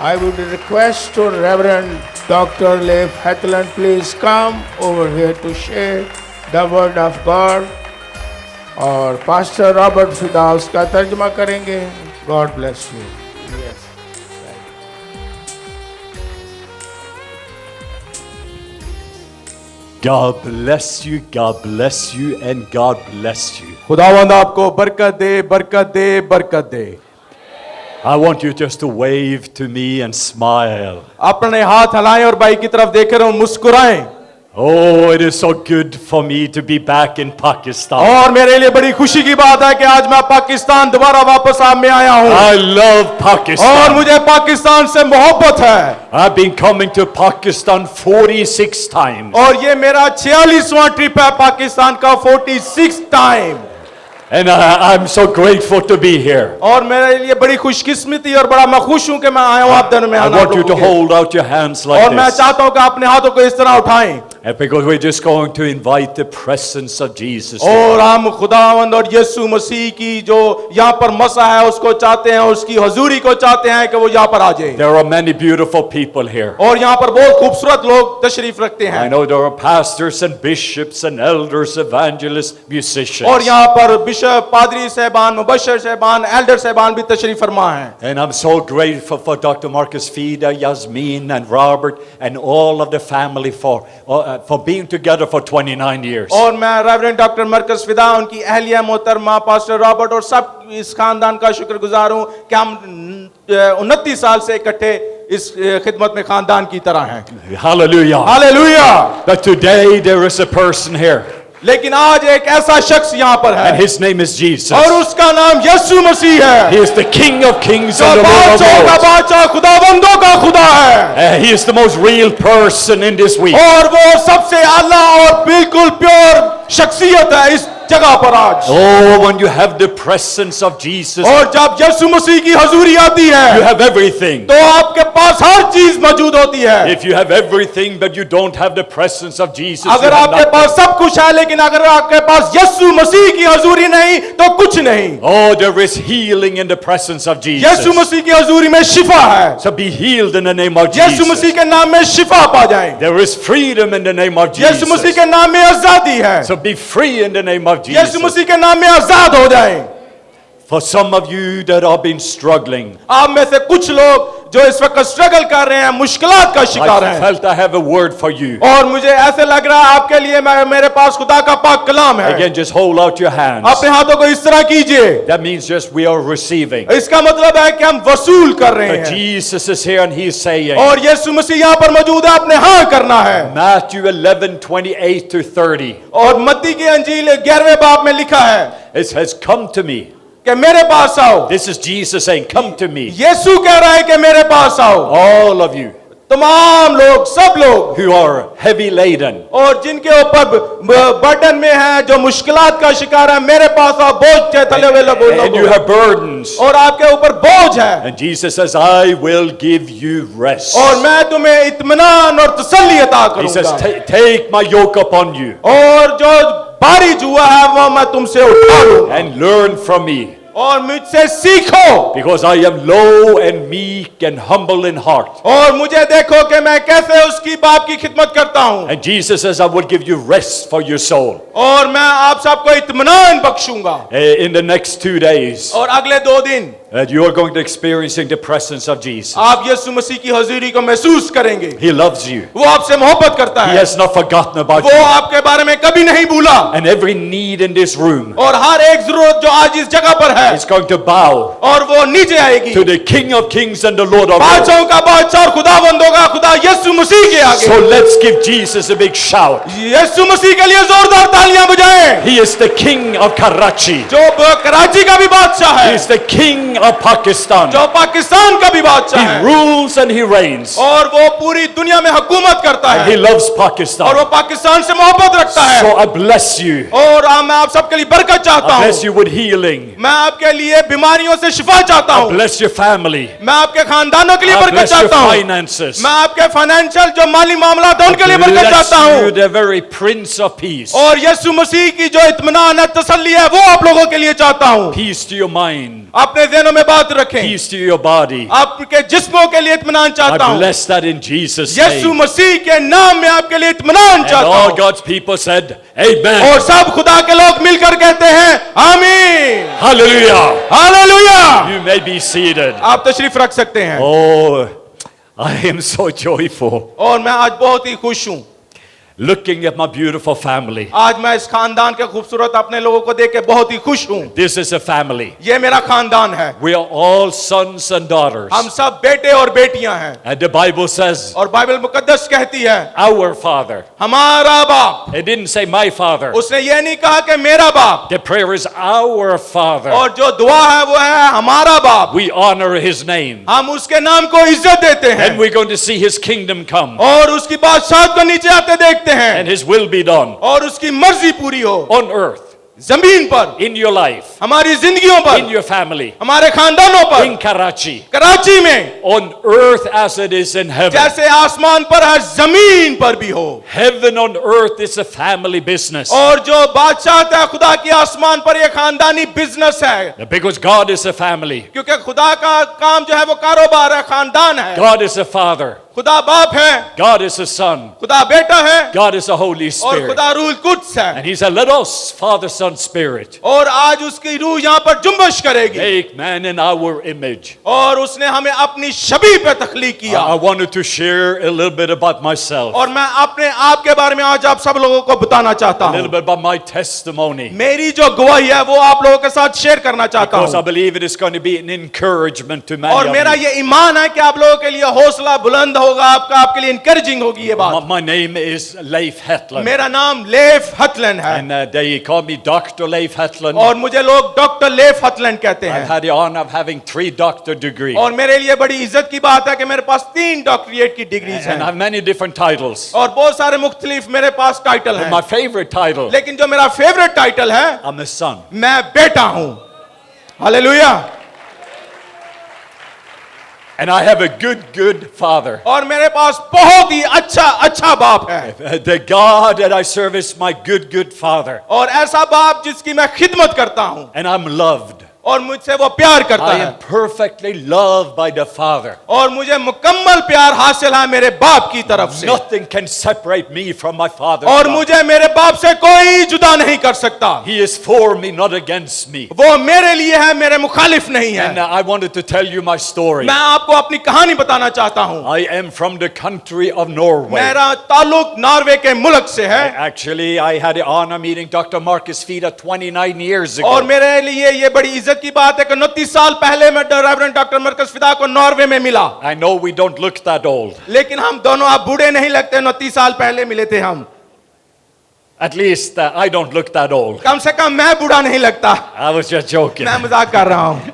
I would request to Reverend Dr. Leif Hetland, please come over here to share the word of God. और pastor Robert फिदा उसका तर्जुमा करेंगे. God bless you. Yes. God bless you, God bless you, and God bless you. खुदावंद आपको बरकत दे, बरकत दे, बरकत दे. I want you just to wave to me and smile. अपने हाथ हिलाएं और भाई की तरफ देखकर मुस्कुराएं. Oh, it is so good for me to be back in Pakistan. और मेरे लिए बड़ी खुशी की बात है कि आज मैं पाकिस्तान दोबारा वापस आप में आया हूँ. I love Pakistan. और मुझे पाकिस्तान से मोहब्बत है. I've been coming to Pakistan 46 times. और ये मेरा 46वां ट्रिप है पाकिस्तान का, 46 time. And I'm so grateful to be here. और मेरे लिए बड़ी खुशकिस्मती और बड़ा मैं खुश हूँ कि मैं आया हूँ आप दरमियान. I want you to hold out your hands like और मैं this. चाहता हूँ कि अपने हाथों को इस तरह उठाएं. And because we're just going to invite the presence of Jesus. और हम खुदावंद और यीशु मसीह की जो यहाँ पर मसा है उसको चाहते हैं, उसकी हजूरी को चाहते हैं कि वो यहाँ पर आ जाए. There are many beautiful people here. और यहाँ पर बहुत खूबसूरत लोग तशरीफ रखते हैं. I know there are pastors and bishops and elders, evangelists, musicians. और यहाँ पर बिशप, पादरी साहबान, मुबशर साहबान, एल्डर साहबान भी तशरीफ फरमा हैं. And I'm so grateful for Dr. Marcus Fida, Yasmin, and Robert, and all of the family for being together for 29 years. और मैं रेवरेंड डॉक्टर मरकज फिदा, उनकी अहलिया मोहतरमा पास्टर रॉबर्ट और सब इस खानदान का शुक्रगुजार हूँ कि हम 29 साल से इकट्ठे इस खिदमत में खानदान की तरह हैं. Hallelujah. Hallelujah. But today there is a person here, लेकिन आज एक ऐसा शख्स यहाँ पर and है his name is Jesus. और उसका नाम यीशु मसीह है. He is the King of Kings जो and the Lord of बादशाहों का Lords. बादशाह, खुदाबंदों का खुदा है. He is the most real person in this week. और वो सबसे आला और बिल्कुल प्योर शख्सियत है इस जगह पर आज. Oh, when you have the presence of Jesus, और जब यीशु मसीह की हजूरी आती you है have everything. तो आपके पास हर चीज मौजूद होती है. If you have everything but you don't have the presence of Jesus, you अगर have आपके nothing. पास सब कुछ है लेकिन अगर आपके पास यीशु मसीह की हजूरी नहीं तो कुछ नहीं. Oh, there is healing in the presence of Yeshu Jesus. मसीह की हजूरी में शिफा है. So be healed in the name of Yeshu Jesus. मसीह के नाम में शिफा पा जाएं. There is freedom in the name of Yeshu Masih Jesus. के नाम में आजादी है. So be free in the name of Yeshu Jesus. मसीह के नाम में आजाद हो जाएं. For some of you that have been struggling, आप में से कुछ लोग जो इस वक्त स्ट्रगल कर रहे हैं, मुश्किलात का शिकार I हैं, felt I have a word for you. और मुझे ऐसे लग रहा है आपके लिए मेरे पास खुदा का पाक कलाम है. Again, just hold out your hands. अपने हाथों को इस तरह कीजिए. That means just we are receiving. इसका मतलब है कि हम वसूल कर रहे But हैं. Jesus is here and he is saying, और यीशु मसीह यहाँ पर मौजूद है, आपने हाँ करना है. Matthew 11:28 to 30. और मत्ती की अंजील 11वें बाब में लिखा है It says, come to me. कि मेरे पास आओ. This is Jesus saying, come to me. यीशु कह रहा है कि मेरे पास आओ. All of you तमाम लोग, सब लोग, who are heavy laden. और जिनके ऊपर बर्डन में है, जो मुश्किलात का शिकार है, मेरे पास आओ. बोझ के तले हुए And you लोग have burdens. और आपके ऊपर बोझ है, And Jesus says, I will give you rest. और मैं तुम्हें इत्मीनान और तसल्ली अता He says, करूंगा. take my yoke upon you और जो भारी जुआ है वो मैं तुमसे उठा लूंगा. and learn from me. और मुझसे सीखो, Because I am low and meek and humble in heart. और मुझे देखो कि मैं कैसे उसकी बाप की खिदमत करता हूँ. And Jesus says, I will give you rest for your soul. और मैं आप सबको इत्मीनान बख्शूंगा. In the next 2 days, और अगले 2 दिन that you are going to experiencing the presence of Jesus. आप यीशु मसीह की हजूरी को महसूस करेंगे. He loves you. वो आपसे मोहब्बत करता He है. has not forgotten about वो you. आपके बारे में कभी नहीं भूला. And every need in this room और हर एक जरूरत जो आज इस जगह पर है, is going to bow और वो नीचे आएगी. to the King of Kings and the Lord of Lords. बादशाहों का बादशाह और खुदावंदों का खुदा यीशु मसीह के आगे. So let's give Jesus a big shout. यीशु मसीह के लिए जोरदार तालियां बजाएं. He is the King of Karachi. जो कराची का भी बादशाह He है, is the King of Pakistan. जो पाकिस्तान का भी बादशाह He है, rules and he reigns. और वो पूरी दुनिया में हुकूमत करता And he है, loves और Pakistan. वो पाकिस्तान से मोहब्बत रखता है. So I bless you. और मैं आप सबके लिए बरकत चाहता I हूँ. bless you with healing. मैं आप आपके लिए बीमारियों से शिफा चाहता हूँ। Bless your family. मैं आपके खानदानों के लिए I बरकत bless your चाहता हूँ। finances. मैं आपके फाइनेंशियल जो माली मामला है उनके लिए बरकत चाहता Bless you, हूँ। the very Prince of Peace. और यीशु मसीह की जो इत्मीनान है, तसल्ली है, वो आप लोगों के लिए चाहता हूँ। Peace to your mind. अपने ज़हनों में बात रखें। Peace to your body. आपके जिस्मों के लिए इत्मीनान चाहता I हूँ। bless that in Jesus' Yeshu name. मसीह के नाम में आपके लिए इत्मीनान And चाहता all हूँ। God's people said, Amen. और सब खुदा के लोग मिलकर कहते हैं आमीन, Hallelujah. Hallelujah. You may be seated. आप तशरीफ रख सकते हैं। Oh, I am so joyful और मैं आज बहुत ही खुश हूँ। looking at my beautiful family. आज मैं इस खानदान के खूबसूरत अपने लोगों को देख के बहुत ही खुश हूँ। This is a family. ये मेरा खानदान है। We are all sons and daughters. हम सब बेटे और बेटियां हैं। And the Bible says, और बाइबल मुकद्दस कहती है our Father. हमारा बाप। It didn't say my Father. उसने ये नहीं कहा कि मेरा बाप। The prayer is our Father. और जो दुआ है वो है हमारा बाप। We honor His name. हम उसके नाम को इज्जत देते हैं And we're going to see His kingdom come. और उसकी बादशाहत को नीचे आते देखते हैं And His will be done और उसकी मर्जी पूरी हो on earth, जमीन पर, in your life, हमारी जिंदगियों in पर, your family, हमारे खानदानों पर, in Karachi, कराची में, on earth as it is in heaven. जैसे आसमान पर है जमीन पर भी हो। Heaven on earth is a family business. और जो बादशाहत है खुदा की आसमान पर, ये खानदानी बिजनेस है। Because God is a family. क्योंकि खुदा का काम जो है वो कारोबार है, खानदान है। God is a father. खुदा बाप है, God is a son. खुदा बेटा है God is a Holy और Spirit. खुदा रूह कुद्स है। And He said, let us, Father, Son, Spirit, और आज उसकी रूह यहाँ पर जुम्बश करेगी make man in our image. और उसने हमें अपनी छवि पे तख्लीक किया। I wanted to share a little bit about myself, और मैं अपने आप के बारे में आज आप सब लोगों को बताना चाहता a little हूँ। bit about my testimony. मेरी जो गवाही है वो आप लोगों के साथ शेयर करना चाहता Because I हूँ। believe it is going to be an encouragement to many और of मेरा you. ये ईमान है कि आप लोगों के लिए हौसला बुलंद होगा, आपके लिए इंकरेजिंग होगी ये बात। My name is Leif Hetland. मेरा नाम लेफ हतलन है And they call me Dr. Leif Hetland. और मुझे लोग डॉक्टर लेफ हतलन कहते I've हैं। had the honor of having 3 doctor degrees. और मेरे लिए बड़ी इज्जत की बात है कि मेरे पास 3 डॉक्टरेट की डिग्रीज And I हैं have many different titles. और बहुत सारे मुख्तलिफ मेरे पास टाइटल But हैं। my favorite title, लेकिन जो मेरा फेवरेट टाइटल है, I'm a son. मैं बेटा हूं। Hallelujah. And I have a good father. और मेरे पास बहुत ही अच्छा बाप है The God that I serve is my good father. और ऐसा बाप जिसकी मैं खिदमत करता हूं And I'm loved. और मुझसे वो प्यार करता I है am perfectly loved by the Father. और मुझे मुकम्मल प्यार हासिल है मेरे बाप की तरफ से Nothing can separate me from my Father's और love. मुझे मेरे बाप से कोई जुदा नहीं कर सकता। He is for me, not against me. वो मेरे लिए है, मेरे मुखालिफ नहीं And है। I wanted to tell you my story. मैं आपको अपनी कहानी बताना चाहता हूं। I am from the country of Norway. मेरा ताल्लुक नॉर्वे के मुल्क से है Actually, I had the honor meeting Dr. Marcus Fida 29 years ago. और मेरे लिए ये बड़ी इज्जत की बात है कि 29 साल पहले मैं रेवरेंड डॉक्टर मरकज फिदा को नॉर्वे में मिला। I know we don't look that old. लेकिन हम दोनों आप बूढ़े नहीं लगते, 29 साल पहले मिले थे हम। At least I don't look that old. कम से कम मैं बूढ़ा नहीं लगता। I was just joking. मैं मजाक कर रहा हूँ।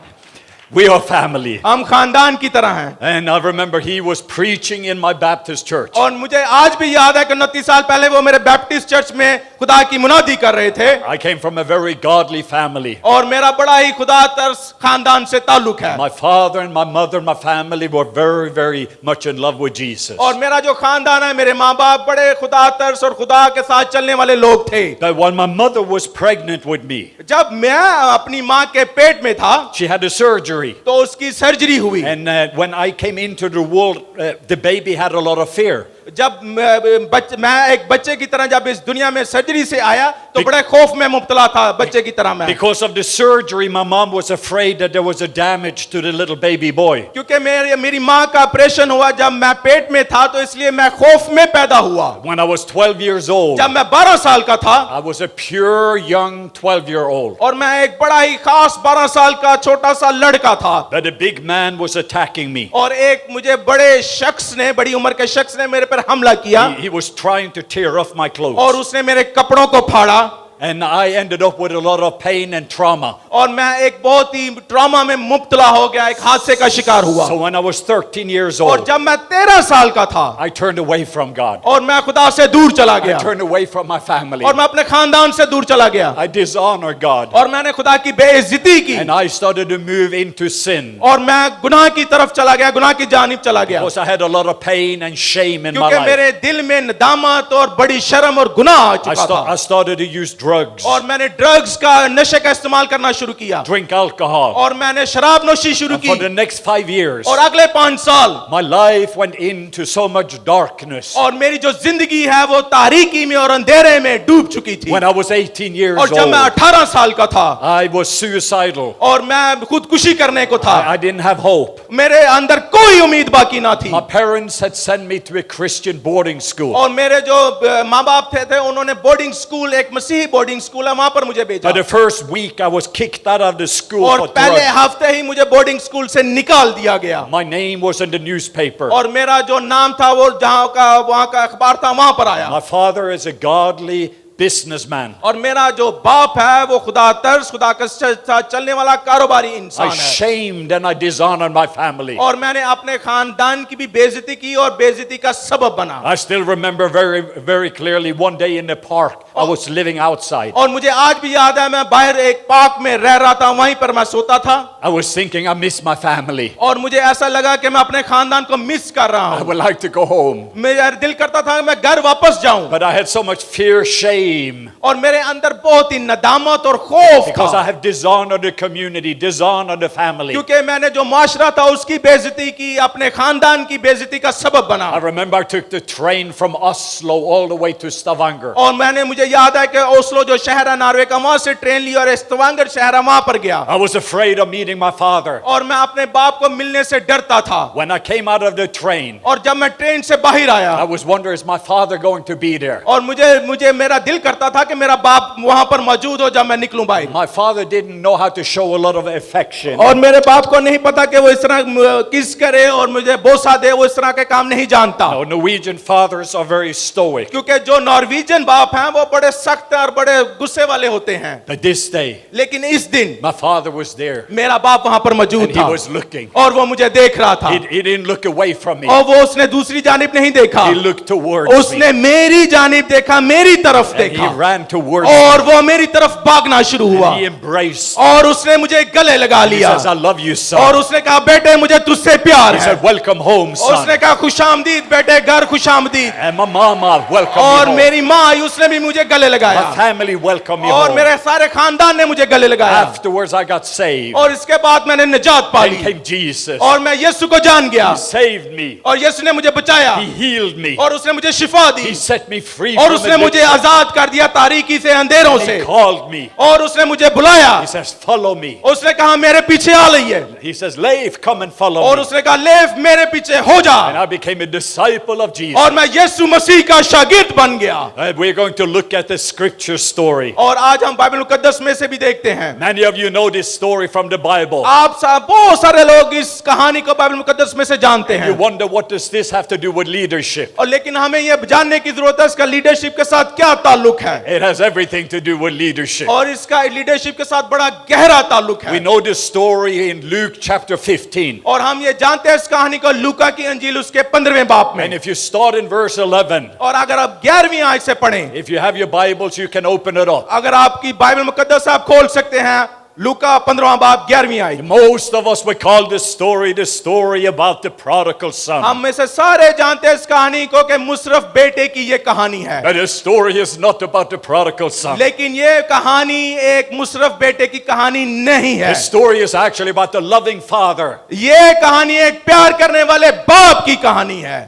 We are family. हम खानदान की तरह हैं। And I remember he was preaching in my Baptist church. और मुझे आज भी याद है कि 29 साल पहले वो मेरे बैप्टिस्ट चर्च में खुदा की मुनादी कर रहे थे। I came from a very godly family. और मेरा बड़ा ही खुदा तरस खानदान से ताल्लुक है। My father and my mother, my family were very much in love with Jesus. और मेरा जो खानदान है, मेरे माँ बाप बड़े खुदा तरस और खुदा के साथ चलने वाले लोग थे। But when my mother was pregnant with me, जब मैं अपनी माँ के पेट में था she had a surgery. तो उसकी सर्जरी हुई। And when I came into the world, the baby had a lot of fear. जब मैं एक बच्चे की तरह जब इस दुनिया में सर्जरी से आया तो बड़े खौफ में मुब्तला था बच्चे की तरह मैं। Because of the surgery, my mom was afraid that there was a damage to the little baby boy. क्योंकि मेरी माँ का ऑपरेशन हुआ जब मैं पेट में था, तो इसलिए मैं खौफ में पैदा हुआ। When I was 12 years old, जब मैं 12 साल का था I was a pure young 12-year-old. और मैं एक बड़ा ही खास 12 साल का छोटा सा लड़का था But a big man was attacking me. और एक मुझे बड़े शख्स ने, बड़ी उम्र के शख्स ने मेरे पर हमला किया He was trying to tear off my clothes. और उसने मेरे कपड़ों को फाड़ा And I ended up with a lot of pain and trauma. और मैं एक बहुत ही ट्रॉमा में मुब्तला हो गया, एक हादसे का शिकार हुआ। So when I was 13 years और old, जब मैं 13 साल का था I turned away from God. और मैं खुदा से दूर चला I गया turned away from my family. और मैं अपने खानदान से दूर चला गया I dishonored God. और मैंने खुदा की बेइज्जती की And I started to move into sin. और मैं गुनाह की तरफ चला गया, गुनाह की जानिब चला गया, Because I had a lot of pain and shame in my क्योंकि life. मेरे दिल में नदामत और बड़ी शर्म और गुनाह आ चुका था। I started to use drugs, और मैंने ड्रग्स का नशे का इस्तेमाल करना शुरू किया drink alcohol. और मैंने शराब नोशी शुरू And for the की next 5 years, और अगले 5 साल my life went into so much darkness. और मेरी जो जिंदगी है वो तारीकी में और अंधेरे में डूब चुकी थी। When I was 18 years और जब मैं old, 18 साल का था I was suicidal. और मैं खुदकुशी करने को था, I didn't have hope. मेरे अंदर कोई उम्मीद बाकी ना थी। My parents had sent me to a Christian boarding school. और मेरे जो माँ बाप थे उन्होंने बोर्डिंग स्कूल, एक मसीही बोर्डिंग स्कूल है, वहां पर मुझे भेजा। For the first week, I was kicked out of the school और for पहले drugs. हफ्ते ही मुझे बोर्डिंग स्कूल से निकाल दिया गया My name was in the newspaper. और मेरा जो नाम था वो जहाँ का वहाँ का अखबार था वहां पर आया। My father is a godly businessman. और मेरा जो बाप है वो खुदा तर्स, खुदा के साथ चलने वाला कारोबारी I इंसान है। shamed and I dishonored my family. और मैंने अपने खानदान की भी बेइज्जती की और बेइज्जती का सबब बना। I still remember very, very clearly one day in the park, I was living outside. और मुझे आज भी याद है मैं बाहर एक पार्क में रह रहा था, वहीं पर मैं सोता था I was thinking I miss my family. और मुझे ऐसा लगा कि मैं अपने खानदान को मिस कर रहा I हूँ। would like to go home. मेरा दिल करता था कि मैं घर वापस जाऊं But I had so much fear, shame. और मेरे अंदर बहुत ही नदामत और खौफ Because I था, have dishonored the community, dishonored the family. क्योंकि मैंने जो माशरा था उसकी बेइज्जती की, अपने खानदान की बेइज्जती का सबब बना। I remember I took the train from Oslo all the way to Stavanger. और मैंने मुझे याद है कि ओस्लो जो शहर है नॉर्वे का, वहां से ट्रेन ली और स्टवांगर शहर है वहां पर गया I was afraid of meeting my father. और मैं अपने बाप को मिलने से डरता था। When I came out of the train, और जब मैं ट्रेन से बाहर आया I was wondering, is my father going to be there? और मुझे मुझे मेरा दिल करता था कि मेरा बाप वहां पर मौजूद हो जब मैं निकलूं बाहर। My father didn't know how to show a lot of affection. और मेरे बाप को नहीं पता कि वो इस तरह किस करे और मुझे बोसा दे, वो इस तरह के काम नहीं जानता। Now, Norwegian fathers are very stoic. क्योंकि जो नॉर्वेजियन बाप हैं वो बड़े सख्त और बड़े गुस्से वाले होते हैं। But this day, लेकिन इस दिन my father was there मेरा बाप वहां पर मौजूद and he था was looking. और वो मुझे देख रहा था He didn't look away from me. और वो उसने दूसरी जानिब नहीं देखा, He looked towards me. उसने मेरी जानिब देखा, मेरी तरफ And he देखा ran towards me. और वो मेरी तरफ भागना शुरू हुआ He embraced. और उसने मुझे गले लगा He लिया says, I love you, son. और उसने कहा बेटे मुझे तुझसे प्यार He है। said, welcome home, और उसने son. कहा खुशामदीद बेटे, घर खुशामदीद। And my mama welcomed और me home. मेरी माँ आई, उसने भी मुझे गले My लगाया family welcomed me और home. मेरे सारे खानदान ने मुझे गले लगाया Afterwards, I got saved. और इसके बाद मैंने निजात पा Then ली came Jesus. और मैं यीशु को जान गया He saved me. और यीशु ने मुझे बचाया He healed me. और उसने मुझे शिफा दी He set me free और from उसने मुझे addiction. आजाद कर दिया तारीकी से, अंधेरों He से, called me. और उसने मुझे बुलाया। He says, follow me. उसने कहा मेरे पीछे आ रही He says, Leif, come and follow और me. उसने कहा लेव मेरे पीछे हो जा And I became a disciple of Jesus. और मैं यीशु मसीह का शागिर्द बन गया। And we're going to look at the scripture story. और आज हम बाइबल मुकद्दस में से भी देखते हैं। Many of you know this story from the Bible. आप बहुत सारे लोग इस कहानी को बाइबल मुकद्दस में से जानते You हैं wonder, what does this have to do with leadership? और लेकिन हमें यह जानने की जरूरत है इसका लीडरशिप के साथ क्या ताल्लुक है It has everything to do with leadership. और इसका लीडरशिप के साथ बड़ा गहरा ताल्लुक We है। know this story in Luke chapter 15. और हम ये जानते हैं इस कहानी को लूका की अंजील उसके 15वें बाब And में। if you start in verse 11, और अगर आप 11वीं आयत से पढ़ें, if you have your Bibles, you can open it up. अगर आपकी बाइबल मुकद्दस आप खोल सकते हैं, लूका 15वां बाब 11वीं आयत। Most of us would call this story the story about the prodigal son. हम में से सारे जानते हैं इस कहानी को कि मुसरफ बेटे की ये कहानी है, But the story is not about the prodigal son. लेकिन ये कहानी एक मुसरफ बेटे की कहानी नहीं है। The story is actually about the loving father. ये कहानी एक प्यार करने वाले बाप की कहानी है।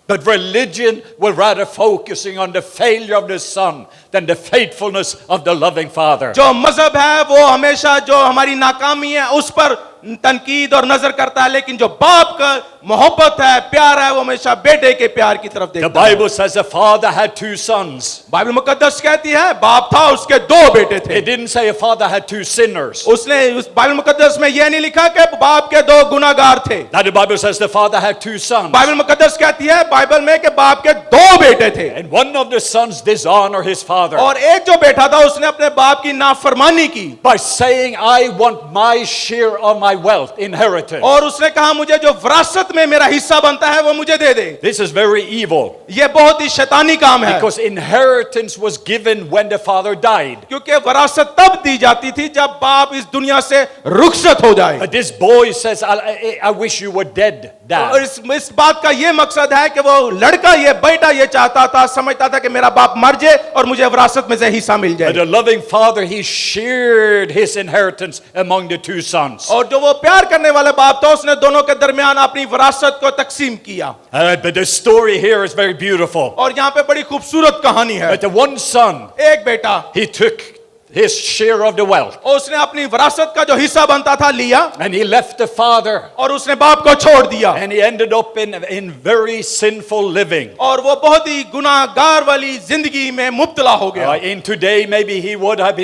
But religion will rather focusing on the failure of the son than the faithfulness of the loving father. जो मजहब है वो हमेशा जो हमारी नाकामी है उस पर तनकीद और नजर करता है, लेकिन जो बाप का मोहब्बत है, प्यार है, वो हमेशा बेटे के प्यार की तरफ The देखता है। Bible says the father had two sons. Bible मुकद्दस कहती है बाप था, उसके दो बेटे थे। It didn't say a father had two sinners. उसने उस बाइबल मुकद्दस में यह नहीं लिखा कि बाप के दो गुनाहगार थे। Now the Bible says the father had two sons. Bible मुकद्दस कहती है बाइबल में कि बाप के दो बेटे थे And one of the sons dishonored his father. father और एक जो बेटा था उसने अपने बाप की नाफरमानी की by saying, I want my share of my wealth, inheritance. और उसने कहा मुझे जो विरासत में मेरा हिस्सा बनता है वो मुझे दे दे। This is very evil ये बहुत ही शैतानी काम है, because inheritance was given when the father died. क्योंकि विरासत तब दी जाती थी जब बाप इस दुनिया से रुखसत हो जाए। But this boy says, I wish you were dead, और Dad. इस बात का ये मकसद है कि वो लड़का ये बेटा ये चाहता था, समझता था कि मेरा बाप मर जाए और मुझे विरासत में से हिस्सा मिल But जाए। the loving father, he shared his inheritance among the two sons. और जो वो प्यार करने वाले बाप था उसने दोनों के दरमियान अपनी विरासत को तकसीम किया। But the story here is very beautiful. और यहाँ पे बड़ी खूबसूरत कहानी है। But the one son, एक बेटा he took his share of the wealth उसने अपनी विरासत का जो हिस्सा बनता था लिया and he left the father और उसने बाप को छोड़ दिया and he ended up in very sinful living. और वो बहुत ही गुनाहगार वाली जिंदगी में मुब्तला हो गया। In today, maybe he would have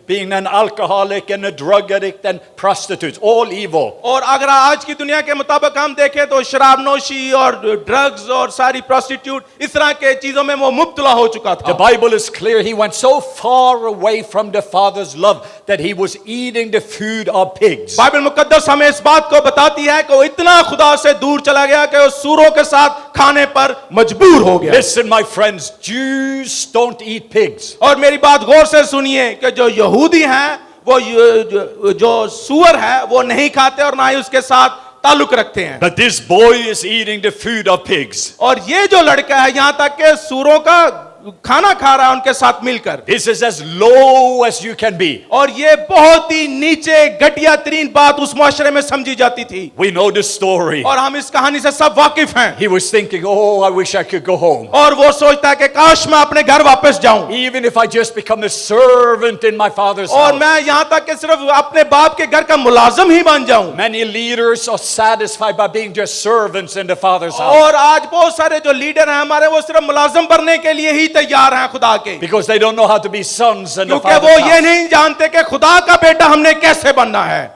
been an alcoholic and a drug addict and prostitutes, all evil. और अगर आज की दुनिया के मुताबिक हम देखें तो शराब नोशी और ड्रग्स और सारी प्रोस्टिट्यूट इस तरह के चीजों में वो मुब्तला हो चुका The था। Bible is clear. He went so far away from the father's love that he was eating the food of pigs. Bible मुकद्दस हमें इस बात को बताती है कि वो इतना खुदा से दूर चला गया कि वो सूरों के साथ खाने पर मजबूर हो गया। Listen, my friends, Jews don't eat pigs. और मेरी बात गौर से सुनिए कि जो यहूदी हैं वो जो सूअर है वो नहीं खाते और ना ही उसके साथ ताल्लुक रखते हैं। But this boy is eating the food of pigs. और ये जो लड़का है यहाँ तक के सूरों का खाना खा रहा है उनके साथ मिलकर। This is as low as you can be. और ये बहुत ही नीचे घटिया तरीन बात उस मुआशरे में समझी जाती थी। We know the story. और हम इस कहानी से सब वाकिफ हैं। He was thinking, oh, I wish I could go home. और वो सोचता है कि काश मैं अपने घर वापस जाऊं Even if I just become a servant in my father's और house. मैं यहाँ तक कि सिर्फ अपने बाप के घर का मुलाजिम ही बन जाऊं। Many leaders are satisfied by being just servants in the father's house और आज बहुत सारे जो लीडर हैं हमारे वो सिर्फ मुलाजिम बनने के लिए ही तैयार हैं खुदा के, because they don't know how to be sons in the क्योंकि वो father's ये house. नहीं जानते कि खुदा का बेटा हमने कैसे बनना है।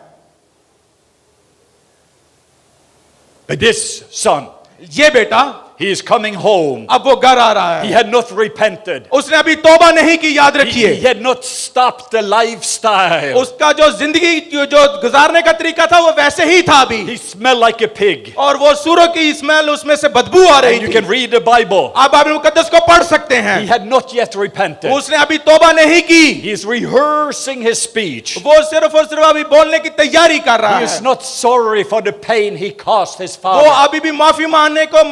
But this son, ये बेटा he is coming home. अब वो घर आ रहा He है, had not repented. उसने अभी तौबा नहीं की, याद He रखिए। had not stopped the lifestyle. उसका जो जिंदगी जो गुजारने का तरीका था वो वैसे ही था अभी, He smelled like a pig. और वो सूरों की स्मेल उसमें से बदबू आ रही And you थी। can read the Bible. आप बाइबल मुकद्दस को पढ़ सकते He हैं, had not yet repented. उसने अभी तौबा नहीं की, He is rehearsing his speech. वो सिर्फ और सिर्फ अभी बोलने की तैयारी कर रहा He is है। not sorry for the pain he caused his वो father. अभी भी माफी मांगने को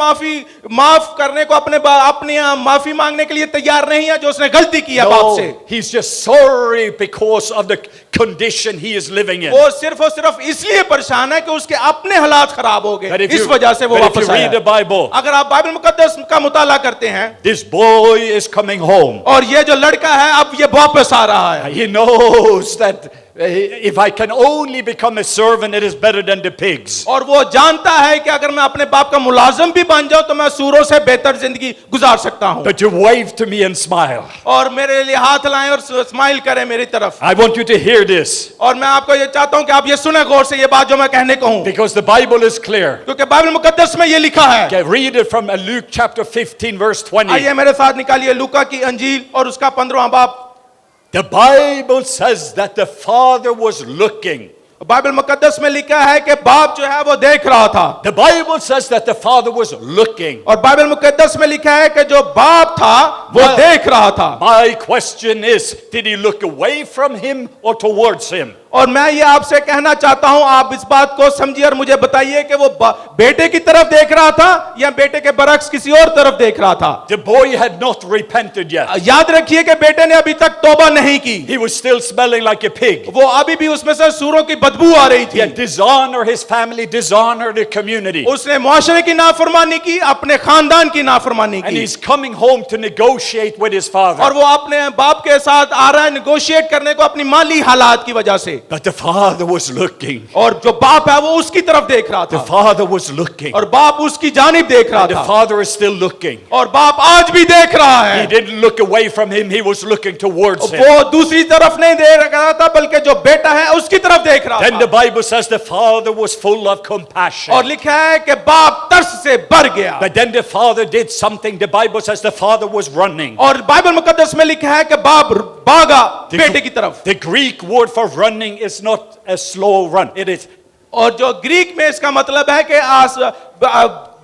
माफ करने को अपनी माफी मांगने के लिए तैयार नहीं है जो उसने गलती की है बाप से। No, he's just sorry because of the condition he is living in. वो सिर्फ और सिर्फ इसलिए परेशान है कि उसके अपने हालात खराब हो But गए, if इस you, वजह से वो but if you वापस read the आया। Bible, अगर आप बाइबल मुकद्दस का मुताला करते हैं, this boy is coming home. और ये जो लड़का है अब ये वापस आ रहा है, He knows that if I can only become a servant, it is better than the pigs. और वो जानता है कि अगर मैं अपने बाप का मुलाजिम भी बन जाऊं तो मैं सूरों से बेहतर जिंदगी गुजार सकता हूं। But you wave to me and smile. और मेरे लिए हाथ लाएं और स्माइल करें मेरी तरफ। I want you to hear this और मैं आपको ये चाहता हूं कि आप ये सुने गौर से ये बात जो मैं कहने को हूं, because the Bible is clear. क्योंकि बाइबल मुकद्दस में ये लिखा है। Okay, read it from Luke chapter 15 verse 20. आइए मेरे साथ निकालिए लूका की अंजील और उसका 15वां बाब। The Bible says that the father was looking. Bible मुकद्दस में लिखा है कि बाप जो है वो देख रहा था। The Bible says that the father was looking. और बाइबल मुकद्दस में लिखा है कि जो बाप था वो देख रहा था। My question is, did he look away from him or towards him? और मैं ये आपसे कहना चाहता हूं, आप इस बात को समझिए और मुझे बताइए कि वो बेटे की तरफ देख रहा था या बेटे के बरक्स किसी और तरफ देख रहा था। The boy had not repented yet. याद रखिए कि बेटे ने अभी तक तौबा नहीं की, He was still smelling like a pig. वो अभी भी उसमें से सूरों की बदबू आ रही He थी। had dishonored his family, dishonored the community. उसने मुआशरे की नाफरमानी की, अपने खानदान की नाफरमानी And की, he's coming home to negotiate with his और father. वो अपने बाप के साथ आ रहा है निगोशिएट करने को अपनी माली हालात की वजह से। But the father was looking. और जो बाप है वो उसकी तरफ देख रहा The था, father was looking. और बाप उसकी जानिब देख रहा The था, father is still looking. और बाप आज भी देख रहा He है। didn't look away from him, he was looking towards him. वो दूसरी तरफ नहीं देख रहा था बल्कि जो बेटा है उसकी तरफ देख रहा Then the था। Bible says the father was full of compassion. और लिखा है कि बाप तरस हर्ष से भर गया। But then the father did something. The Bible says the father was running. और बाइबल मुकद्दस में लिखा है कि बाप भागा बेटे की तरफ। The Greek word for running is not a slow run. It is और जो ग्रीक में इसका मतलब है कि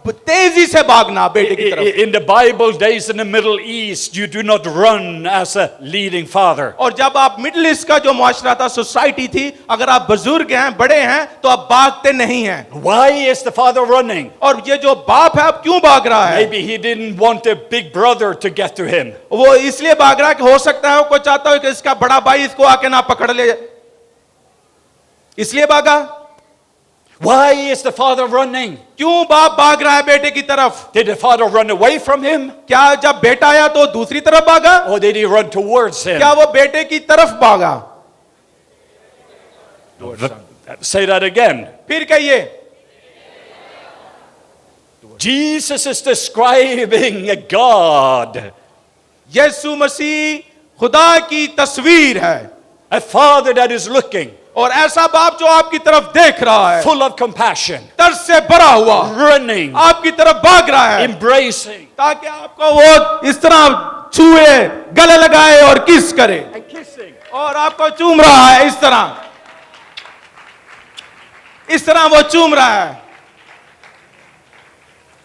तेजी से भागना बेटे की तरफ। in the Bible days in the Middle East, you do not run as a leading father. और जब आप मिडिल ईस्ट का जो मुआशरा था, सोसाइटी थी, अगर आप बुजुर्ग हैं, बड़े हैं, तो आप भागते नहीं हैं। Why is the father running? और ये जो बाप है, अब क्यों भाग रहा है? Maybe he didn't want a big brother to get to him. वो इसलिए भाग रहा है कि हो सकता है वो चाहता हो कि इसका बड़ा भाई इसको आके ना पकड़ ले, इसलिए भागा। Why is the father running? क्यों बाप भाग रहा है बेटे की तरफ? Did the father run away from him? क्या जब बेटा आया तो दूसरी तरफ भागा, Or did he run towards him? क्या वो बेटे की तरफ भागा? Say that again. फिर कहिए। Jesus is describing a God, यीशु मसीह खुदा की तस्वीर है, a father that is looking, और ऐसा बाप जो आपकी तरफ देख रहा है, full of compassion, तरस से भरा हुआ, running, आपकी तरफ भाग रहा है, embracing, ताकि आपको वो इस तरह छुए, गले लगाए और किस करे, and kissing. और आपको चूम रहा है इस तरह वो चूम रहा है।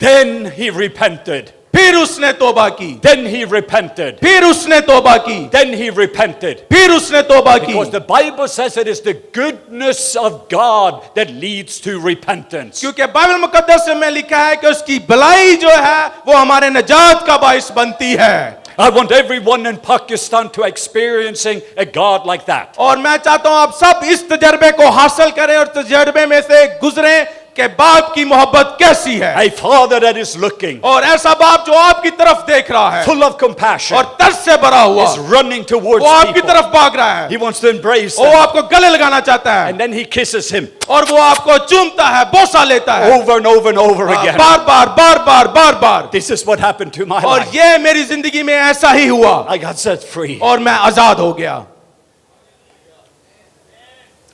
Then he repented. फिर उसने तौबा की, Then he repented. फिर उसने तौबा की, Then he repented. फिर उसने तौबा की। Because the Bible says it is the goodness of God that leads to repentance. क्योंकि बाइबल मुकद्दस में लिखा है कि उसकी भलाई जो है वो हमारे नजात का बाइस बनती है। I want everyone in Pakistan to experiencing a God like that. और मैं चाहता हूं आप सब इस तजर्बे को हासिल करें और तजर्बे में से गुजरें कि बाप की मोहब्बत कैसी है। A father that is looking, और ऐसा बाप जो आपकी तरफ देख रहा है full of compassion, और तरस से भरा हुआ, is running towards वो आपकी people. तरफ भाग रहा है, He wants to embrace वो them. आपको गले लगाना चाहता है, And then he kisses him और वो आपको चूमता है, बोसा लेता है, over and over and over again. Bar bar. This is what happened to my और life. ये मेरी जिंदगी में ऐसा ही हुआ, I got set free. और मैं आजाद हो गया।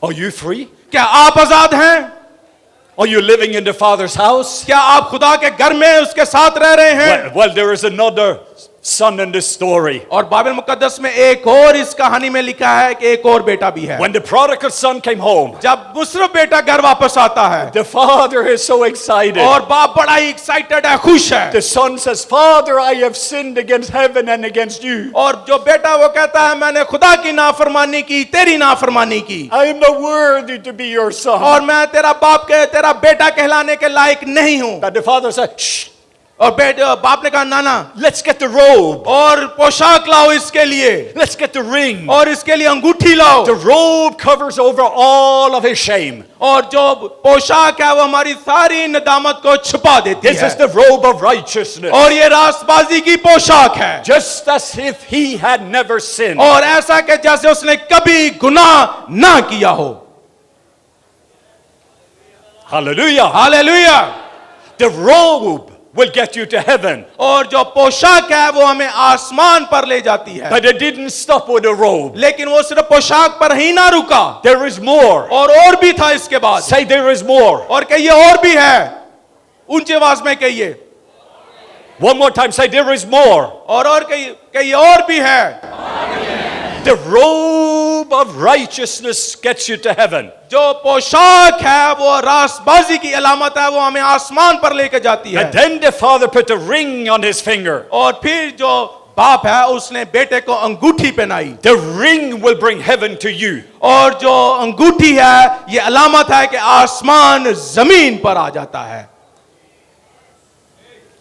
Are you free? क्या आप आजाद हैं? Are you living in the Father's house? क्या आप खुदा के घर में उसके साथ रह रहे हैं? Well, there is another son in this story. और बाइबल मुकद्दस में एक और इस कहानी में लिखा है कि एक और बेटा भी है। When the prodigal son came home, जब मुसरफ बेटा घर वापस आता है, the father is so excited. और बाप बड़ा ही एक्साइटेड है, खुश है। The son says, Father, I have sinned against heaven and against you. और जो बेटा वो कहता है मैंने खुदा की नाफरमानी की, तेरी नाफरमानी की, I am not worthy to be your son. और मैं तेरा बेटा कहलाने के लायक नहीं हूं। But the father said, Shh, और बाप ने कहा नाना, let's get the robe. और पोशाक लाओ इसके लिए, Let's get the ring. और इसके लिए अंगूठी लाओ। The robe covers over all of his shame. और जो पोशाक है वो हमारी सारी नदामत को छुपा देती This है, is the robe of righteousness. और ये रास्तबाजी की पोशाक है, Just as if he had never sinned. और ऐसा कि जैसे उसने कभी गुनाह ना किया हो। Hallelujah. Hallelujah. The robe will get you to heaven. और जो पोशाक है वो हमें आसमान पर ले जाती है, But it didn't stop with the robe. लेकिन वो सिर्फ पोशाक पर ही ना रुका, There is more. और भी था इसके बाद। Say there is more. और कहिए और भी है, ऊंची आवाज में कहिए, One more time, say there is more. और कहिए और भी है। The robe of righteousness gets you to heaven. जो पोशाक है वो रास्तबाजी की अलामत है, वो हमें आसमान पर लेके जाती है। And then the father put a ring on his finger. और फिर जो बाप है उसने बेटे को अंगूठी पहनाई, The ring will bring heaven to you. और जो अंगूठी है ये अलामत है कि आसमान जमीन पर आ जाता है।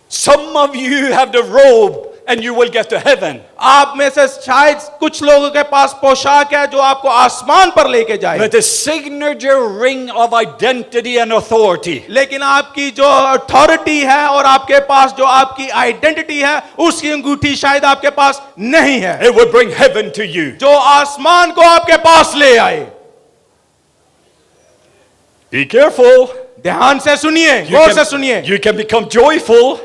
Some of you have the robe and you will get to heaven. आप में से शायद कुछ लोगों के पास पोशाक है जो आपको आसमान पर लेके जाए, But the signature ring of identity and authority, लेकिन आपकी जो अथॉरिटी है और आपके पास जो आपकी आइडेंटिटी है उसकी अंगूठी शायद आपके पास नहीं है, it will bring heaven to you. जो आसमान को आपके पास ले आए। Be careful. ध्यान से सुनिए, You गौर can- से सुनिए। You can become joyful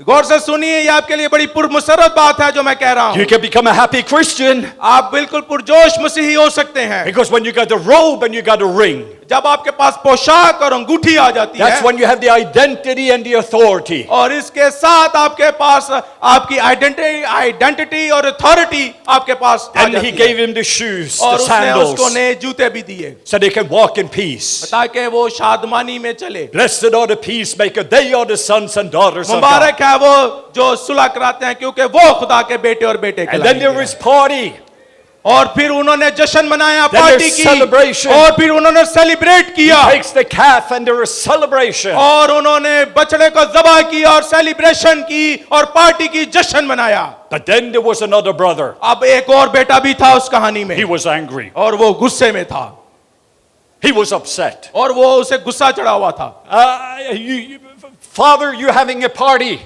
गौर से सुनिए, ये आपके लिए बड़ी पुरमसरत बात है जो मैं कह रहा हूं। You can become a happy Christian आप बिल्कुल पुरजोश मसीही हो सकते हैं because when you got the robe and you got a ring, जब आपके पास पोशाक और अंगूठी आ जाती that's है, when you have the identity and the authority. और इसके साथ आपके पास आपकी आइडेंटिटी और अथॉरिटी आपके पास आ And जाती he है। gave him the shoes, और the उसने उसको sandals, नए जूते भी दिए so they can walk in peace. ताकि वो शादमानी में चले। Blessed are the peacemaker, they are the sons and daughters of God. मुबारक है वो जो सुलह कराते हैं, क्योंकि वो खुदा के बेटे और बेटे And then there कहलाएंगे। is party. और फिर उन्होंने जश्न मनाया Then पार्टी there's की, celebration. और फिर उन्होंने सेलिब्रेट किया, Takes the calf and there is celebration. और उन्होंने बछड़े को ज़बह किया और सेलिब्रेशन की और पार्टी की, जश्न मनाया। But then there was another brother. अब एक और बेटा भी था उस कहानी में, He was angry. और वो गुस्से में था, He was upset. और वो उसे गुस्सा चढ़ा हुआ था। Father, you're having a party.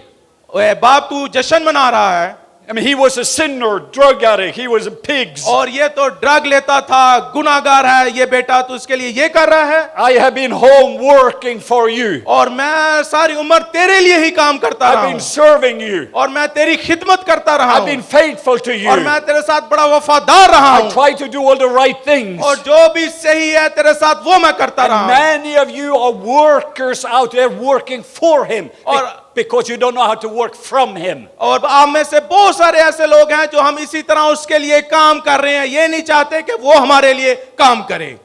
ओए बाप, तू जश्न मना रहा है, I mean, he was a sinner, drug addict. He was a pigs. और ये तो ड्रग लेता था, गुनाहगार है ये बेटा, तू उसके लिए ये कर रहा है। I have been home working for you. और मैं सारी उम्र तेरे लिए ही काम करता रहा I've हूं, been serving you. और मैं तेरी खिदमत करता रहा I've हूं, been faithful to you. और मैं तेरे साथ बड़ा वफादार रहा I हूं, try to do all the right things. और जो भी सही है तेरे साथ वो मैं करता रहा And हूं। many of you are workers out there working for him because you don't know how to work from him. और आप में से बहुत सारे ऐसे लोग हैं जो हम इसी तरह उसके लिए काम कर रहे हैं, ये नहीं चाहते कि वो हमारे लिए काम करे।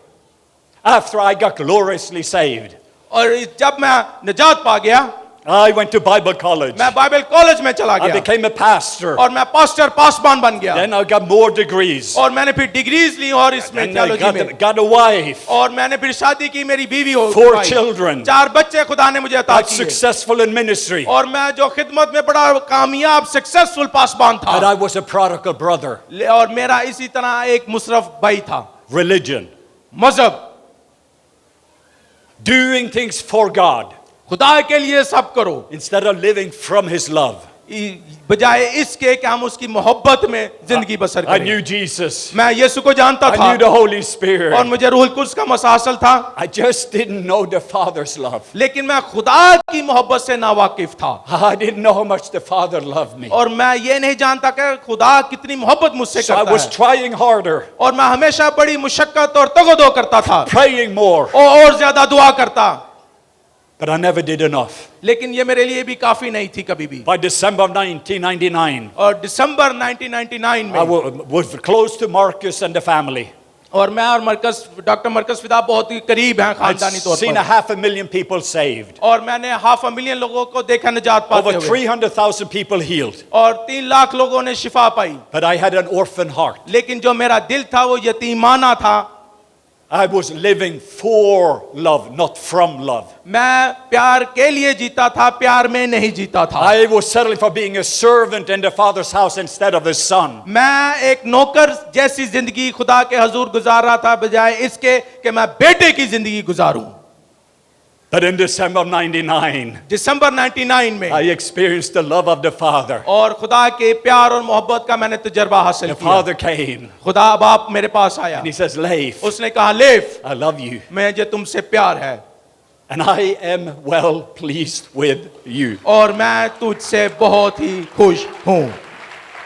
After I got gloriously saved, और जब मैं निजात पा गया, I went to Bible college. मैं बाइबल कॉलेज में चला I गया, became a pastor. और मैं पास्टर पासवान बन गया, Then I got more degrees. और मैंने फिर डिग्रीज ली और इसमें And I थियोलॉजी में, got a wife. और मैंने फिर शादी की, मेरी बीवी हो 4 पाई। children. 4 बच्चे खुदा ने मुझे अता Got किए, successful in ministry. और मैं जो खिदमत में बड़ा कामयाब सक्सेसफुल पासबान But था, I was a prodigal brother. और मेरा इसी तरह एक मुशरफ भाई था। Religion. मजहब, Doing things for God खुदा के लिए सब करो, instead of living from his love. बजाय इसके कि हम उसकी मोहब्बत में जिंदगी बसर I करें। knew Jesus. मैं यीशु को जानता I था, knew the Holy और Spirit. मुझे रूहुल कुद्स का मसासल था, I just didn't know the Father's love. लेकिन मैं खुदा की मोहब्बत से नावाकिफ था, I didn't know how much the Father loved me. और मैं ये नहीं जानता कि खुदा कितनी मोहब्बत मुझसे So I करता was है, trying harder, और मैं हमेशा बड़ी मुशक्कत और तगोदो करता था, praying more, और ज्यादा दुआ करता, but I never did enough. लेकिन ये मेरे लिए भी काफी नहीं थी कभी भी। By December of 1999, और दिसंबर 1999 I में, was close to Marcus and the family. और मैं और डॉक्टर मरकस फिदा बहुत ही करीब हैं I'd खानदानी तौर seen पर, 500,000 people saved, और मैंने 500,000 लोगों को देखा निजात पाते over हुए, 300,000 people healed. और 3 लाख लोगों ने शिफा पाई। But I had an orphan heart. लेकिन जो मेरा दिल था वो यतीमाना था। I was living for love, not from love. मैं प्यार के लिए जीता था, प्यार में नहीं जीता था। I was settling for being a servant in the Father's house instead of a son. मैं एक नौकर जैसी जिंदगी खुदा के हजूर गुजार रहा था, बजाय इसके कि मैं बेटे की जिंदगी गुजारूं। But in December of 99, दिसंबर 99 में, I experienced the love of the Father. और खुदा के प्यार और मोहब्बत का मैंने तजुर्बा हासिल The किया। Father came खुदा बाप मेरे पास आया, and He says, Leif, उसने कहा, लेफ, I love you मुझे तुमसे प्यार है, and I am well pleased with you. और मैं तुझसे बहुत ही खुश हूं।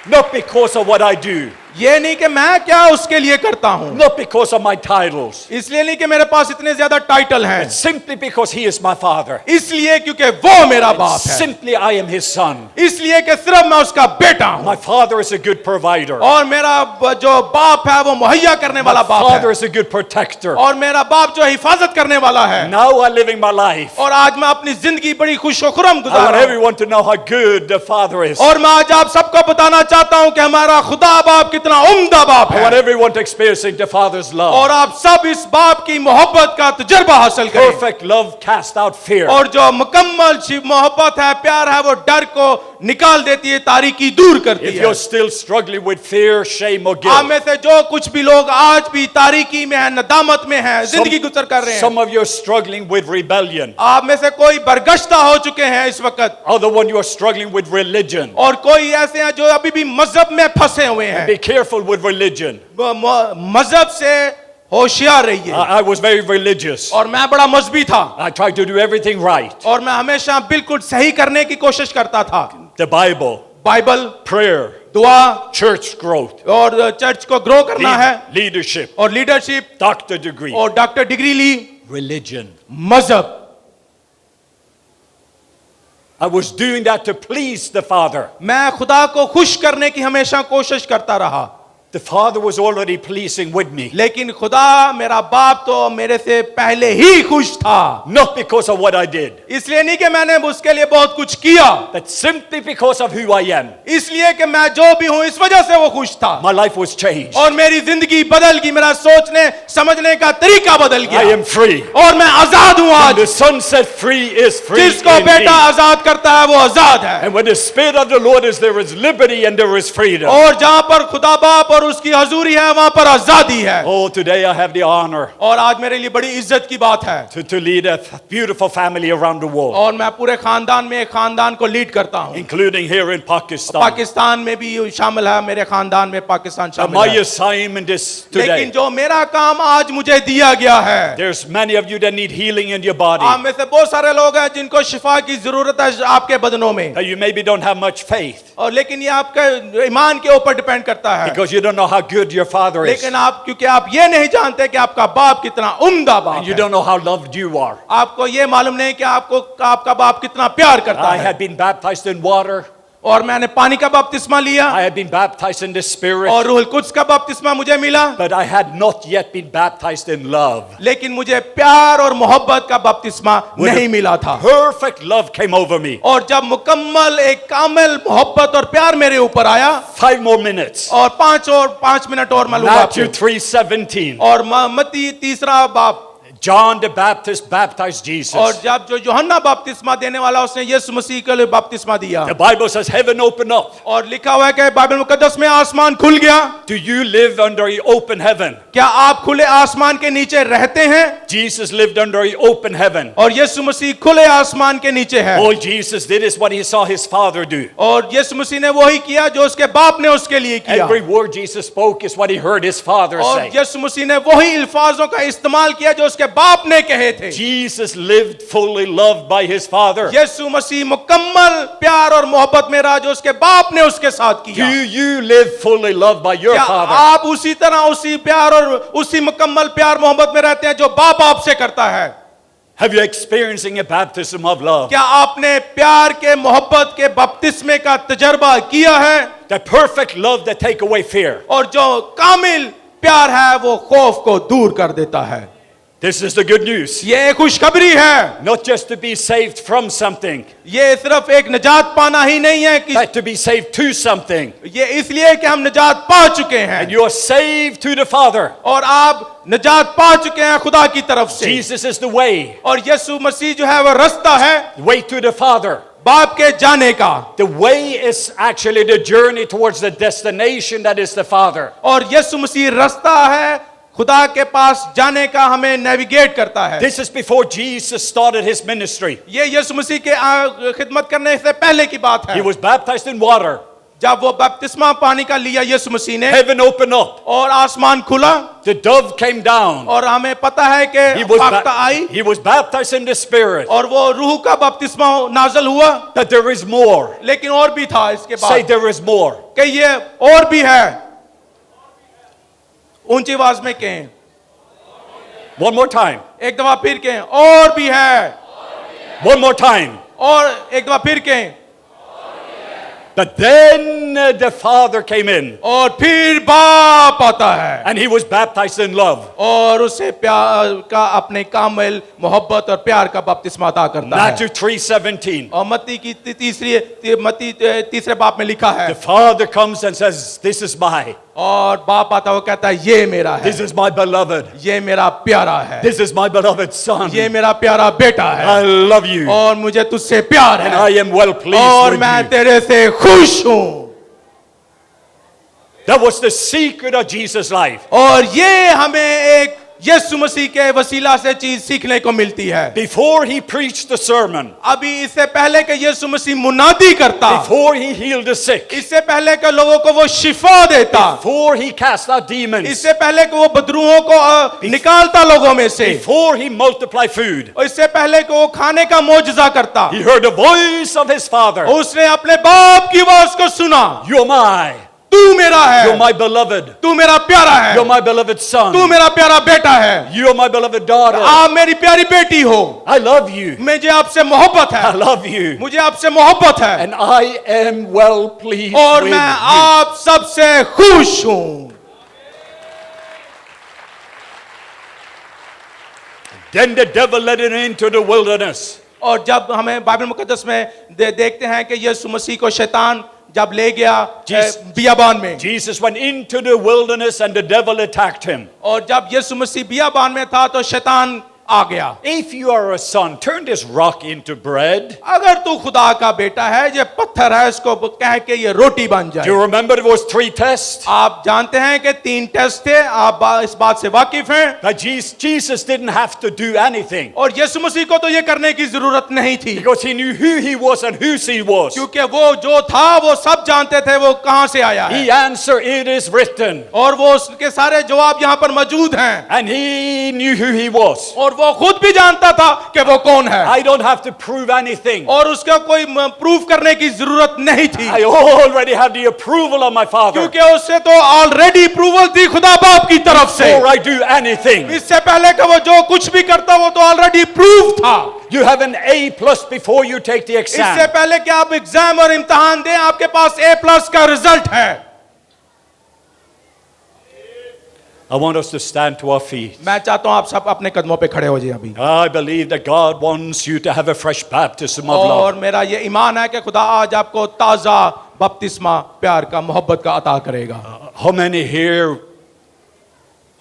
Not because of what I do, ये नहीं कि मैं क्या उसके लिए करता हूं, not because of my titles, इसलिए नहीं कि मेरे पास इतने ज्यादा टाइटल हैं, but simply because He is my Father. इसलिए क्योंकि वो मेरा बाप है, Simply I am His son. इसलिए कि सिर्फ मैं उसका बेटा हूं, My Father is a good provider. और मेरा जो बाप है वो मुहैया करने वाला बाप Father है, is a good protector. और मेरा बाप जो हिफाजत करने वाला है। Now I'm living my life. और आज मैं अपनी जिंदगी बड़ी खुशो-खुर्रम I गुजार want रहा हूं, everyone to know how good the Father is. और मैं आज आप सबको बताना चाहता हूं कि हमारा खुदा बाप कितना उम्दा बाप I want है, everyone to experience the Father's love. और आप सब इस बाप की मोहब्बत का तजुर्बा हासिल करें। Perfect love cast out fear. और जो मुकम्मल मोहब्बत है, प्यार है, वो डर को निकाल देती है, तारीकी दूर करती If है। you're still struggling with fear, shame, or आप guilt, में से जो कुछ भी लोग आज भी तारीकी में है, नदामत में है, जिंदगी गुजर कर रहे हैं, some of you are struggling with rebellion. आप में से कोई बरगश्ता हो चुके हैं इस वक्त, Other one, you are struggling with religion. और कोई ऐसे हैं जो अभी भी मजहब में फंसे हुए हैं। Be careful with religion. मजहब से होशियार रहिए। I was very religious. और मैं बड़ा मजहबी था I tried to do everything right. और मैं हमेशा बिल्कुल सही करने की कोशिश करता था। The Bible, बाइबल, prayer, दुआ church growth, और चर्च को ग्रो करना है leadership, और लीडरशिप doctor degree, और डॉक्टर डिग्री ली, religion. मजहब। I was doing that to please the Father. मैं खुदा को खुश करने की हमेशा कोशिश करता रहा, The Father was already pleasing with me. लेकिन खुदा मेरा बाप तो मेरे से पहले ही खुश था। Not because of what I did, इसलिए नहीं कि मैंने उसके लिए बहुत कुछ किया, but simply because of who I am. इसलिए कि मैं जो भी हूं इस वजह से वो खुश था My life was changed. और मेरी जिंदगी बदल गई, मेरा सोचने समझने का तरीका बदल I गया am free. और मैं आजाद हूं When the आज। Son set free is free जिसको बेटा indeed. आजाद करता है वो आजाद है। And when the Spirit of the Lord is, there is liberty and there is freedom. और जहां पर खुदा बाप और उसकी हजूरी है वहां पर आजादी है। Oh, today I have the honor और आज मेरे लिए बड़ी इज्जत की बात है to lead a beautiful family around the world, और मैं पूरे खानदान में एक खानदान को लीड करता हूं। including here in Pakistan. Pakistan में भी शामिल है, मेरे खानदान में पाकिस्तान And शामिल my है। assignment is लेकिन today. जो मेरा काम आज मुझे दिया गया है, There's many of you that need healing in your body. आप में से बहुत सारे लोग हैं जिनको शिफा की जरूरत है आपके बदनों में, That you maybe don't have much faith और लेकिन ये आपके ईमान के ऊपर डिपेंड करता है। because you don't know how good your Father is. लेकिन आप क्योंकि आप ये नहीं जानते कि आपका बाप कितना उम्दा बाप And you है, don't know how loved you are. आपको ये मालूम नहीं कि आपको आपका बाप कितना प्यार करता I है। had been baptized in water. और मैंने पानी का बपतिस्मा लिया I had been baptized in the Spirit. और रूहुल कुद्स का बपतिस्मा मुझे मिला, But I had not yet been baptized in love. लेकिन मुझे प्यार और मोहब्बत का बपतिस्मा When नहीं मिला था। perfect love came over me. और जब मुकम्मल एक कामिल मोहब्बत और प्यार मेरे ऊपर आया 5 more minutes. और 5 मिनट और मैं लूंगा Matthew आपको। 3:17. और मत्ती तीसरा बाप, John the Baptist baptized Jesus. और जब जो यूहन्ना बपतिस्मा देने वाला उसने यीशु मसीह के लिए बपतिस्मा दिया The Bible says heaven opened up. और लिखा हुआ है कि बाइबल मुकद्दस में आसमान खुल गया। Do you live under an open heaven? क्या आप खुले आसमान के नीचे रहते हैं? Jesus lived under an open heaven. और यीशु मसीह खुले आसमान के नीचे है। All Jesus did is what he saw his Father do. और यीशु मसीह ने वही किया जो उसके बाप ने उसके लिए किया। Every word Jesus spoke is what he heard his Father और say. यीशु मसीह ने वही अल्फाजों का इस्तेमाल किया जो उसके बाप ने कहे थे। Jesus lived fully loved by his Father. यीशु मसीह मुकम्मल प्यार और मोहब्बत में रहा जो उसके बाप ने उसके साथ Do किया। you live fully loved by your क्या Father? आप उसी तरह उसी प्यार और उसी मुकम्मल प्यार मोहब्बत में रहते हैं जो बाप आपसे करता है? Have you experiencing a baptism of love? क्या आपने प्यार के मोहब्बत के बपतिस्मे का तजर्बा किया है? The perfect love that take away fear. और जो कामिल प्यार है वो खौफ को दूर कर देता है। This is the good news. ये खुशखबरी है। Not just to be saved from something, ये सिर्फ एक निजात पाना ही नहीं है कि but to be saved to something. ये इसलिए कि हम निजात पा चुके हैं And you are saved to the Father. और आप निजात पा चुके हैं खुदा की तरफ से। Jesus is the way, और यीशु मसीह जो है वो रास्ता है the way to the Father. बाप के जाने का। The way is actually the journey towards the destination that is the Father. और यीशु मसीह रास्ता है खुदा के पास जाने का, हमें नेविगेट करता है। This is before Jesus started his ministry. ये यीशु मसीह के खिदमत करने से पहले की बात है। He was baptized in water. जब वो बपतिस्मा पानी का लिया यीशु मसीह ने Heaven opened up. और आसमान खुला The dove came down. और हमें पता है He कि was, फाख्ता I he was baptized in the Spirit. और वो रूह का बपतिस्मा नाजल हुआ। That there is more. लेकिन और भी था इसके Say बाद there is more. कि ये और भी है। ऊंची आवाज में कहें, One more time. एक दफा फिर कहें, और भी है। One more time. और एक दफा फिर कहें, But then the Father came in और फिर बाप आता है and he was baptized in love. और उसे प्यार का अपने कामिल मोहब्बत और प्यार का बपतिस्मा अता करता है। Matthew 3:17. और मत्ती की मत्ती तीसरे बाप में लिखा है, The Father comes and says, "This is my. और बाप आता वो कहता है ये मेरा है, This is my beloved. ये मेरा प्यारा है, This is my beloved Son. ये मेरा प्यारा बेटा है I love you और मुझे तुझसे प्यार and है I am well pleased और with मैं you." तेरे से खुश हूं। That was the secret of Jesus' life. और ये हमें एक यीशु मसीह के वसीला से चीज सीखने को मिलती है। Before he preached the sermon, अभी इससे पहले कि यीशु मसीह मुनादी करता, before he healed the sick, इससे पहले कि लोगों को वो शिफा देता, before he cast out demons, इससे पहले कि वो बदरूहों को निकालता लोगों में से, before he multiplied food, और इससे पहले कि वो खाने का मोजज़ा करता, he heard the voice of his father. उसने अपने बाप की आवाज को सुना, You're my, तू मेरा you're है, my beloved, तू मेरा प्यारा है, you're my beloved तू son, मेरा प्यारा बेटा है, you're my beloved daughter. आप मेरी प्यारी बेटी हो, I love you. मुझे आपसे मोहब्बत I है, love you. मुझे आपसे मोहब्बत है, And I am well pleased और with मैं you. आप सबसे खुश हूं। Then the devil led him into the wilderness. और जब हमें बाइबल मुकद्दस में देखते हैं कि यीशु मसीह को शैतान जब ले गया बियाबान में, Jesus went into the wilderness and the devil attacked him. और जब यीशु मसीह बियाबान में था तो शैतान आ गया। If you are a son, turn this rock into bread. अगर तू खुदा का बेटा है, ये पत्थर है, इसको कह के ये रोटी बन Do जाए। you remember there was 3 tests? आप जानते हैं कि 3 टेस्ट थे, आप इस बात से वाकिफ हैं। That Jesus didn't have to do anything और यीशु मसीह को तो ये करने की जरूरत नहीं थी, because he knew who he was and whose he was. क्योंकि वो जो था वो सब जानते थे वो कहां से आया है, He answered, "It is written," और वो उसके सारे जवाब यहाँ पर मौजूद हैं, and he knew who he was. और वो खुद भी जानता था कि वो कौन है, I don't have to prove anything. और उसका कोई प्रूफ करने की जरूरत नहीं थी, I already have the approval of my Father क्योंकि उससे तो ऑलरेडी अप्रूवल थी खुदा बाप की तरफ से। before I do anything. इससे पहले कि वो जो कुछ भी करता वो तो ऑलरेडी प्रूफ था। You have an A+ before you take the इससे exam. पहले कि आप एग्जाम और इम्तिहान दें, आपके पास A+ का रिजल्ट है। I want us to stand to our feet. मैं चाहता हूं आप सब अपने कदमों पे खड़े हो जाइए अभी। I believe that God wants you to have a fresh baptism of और love. मेरा ये ईमान है कि खुदा आज आपको ताजा बपतिस्मा प्यार का, मोहब्बत का अता करेगा। How many here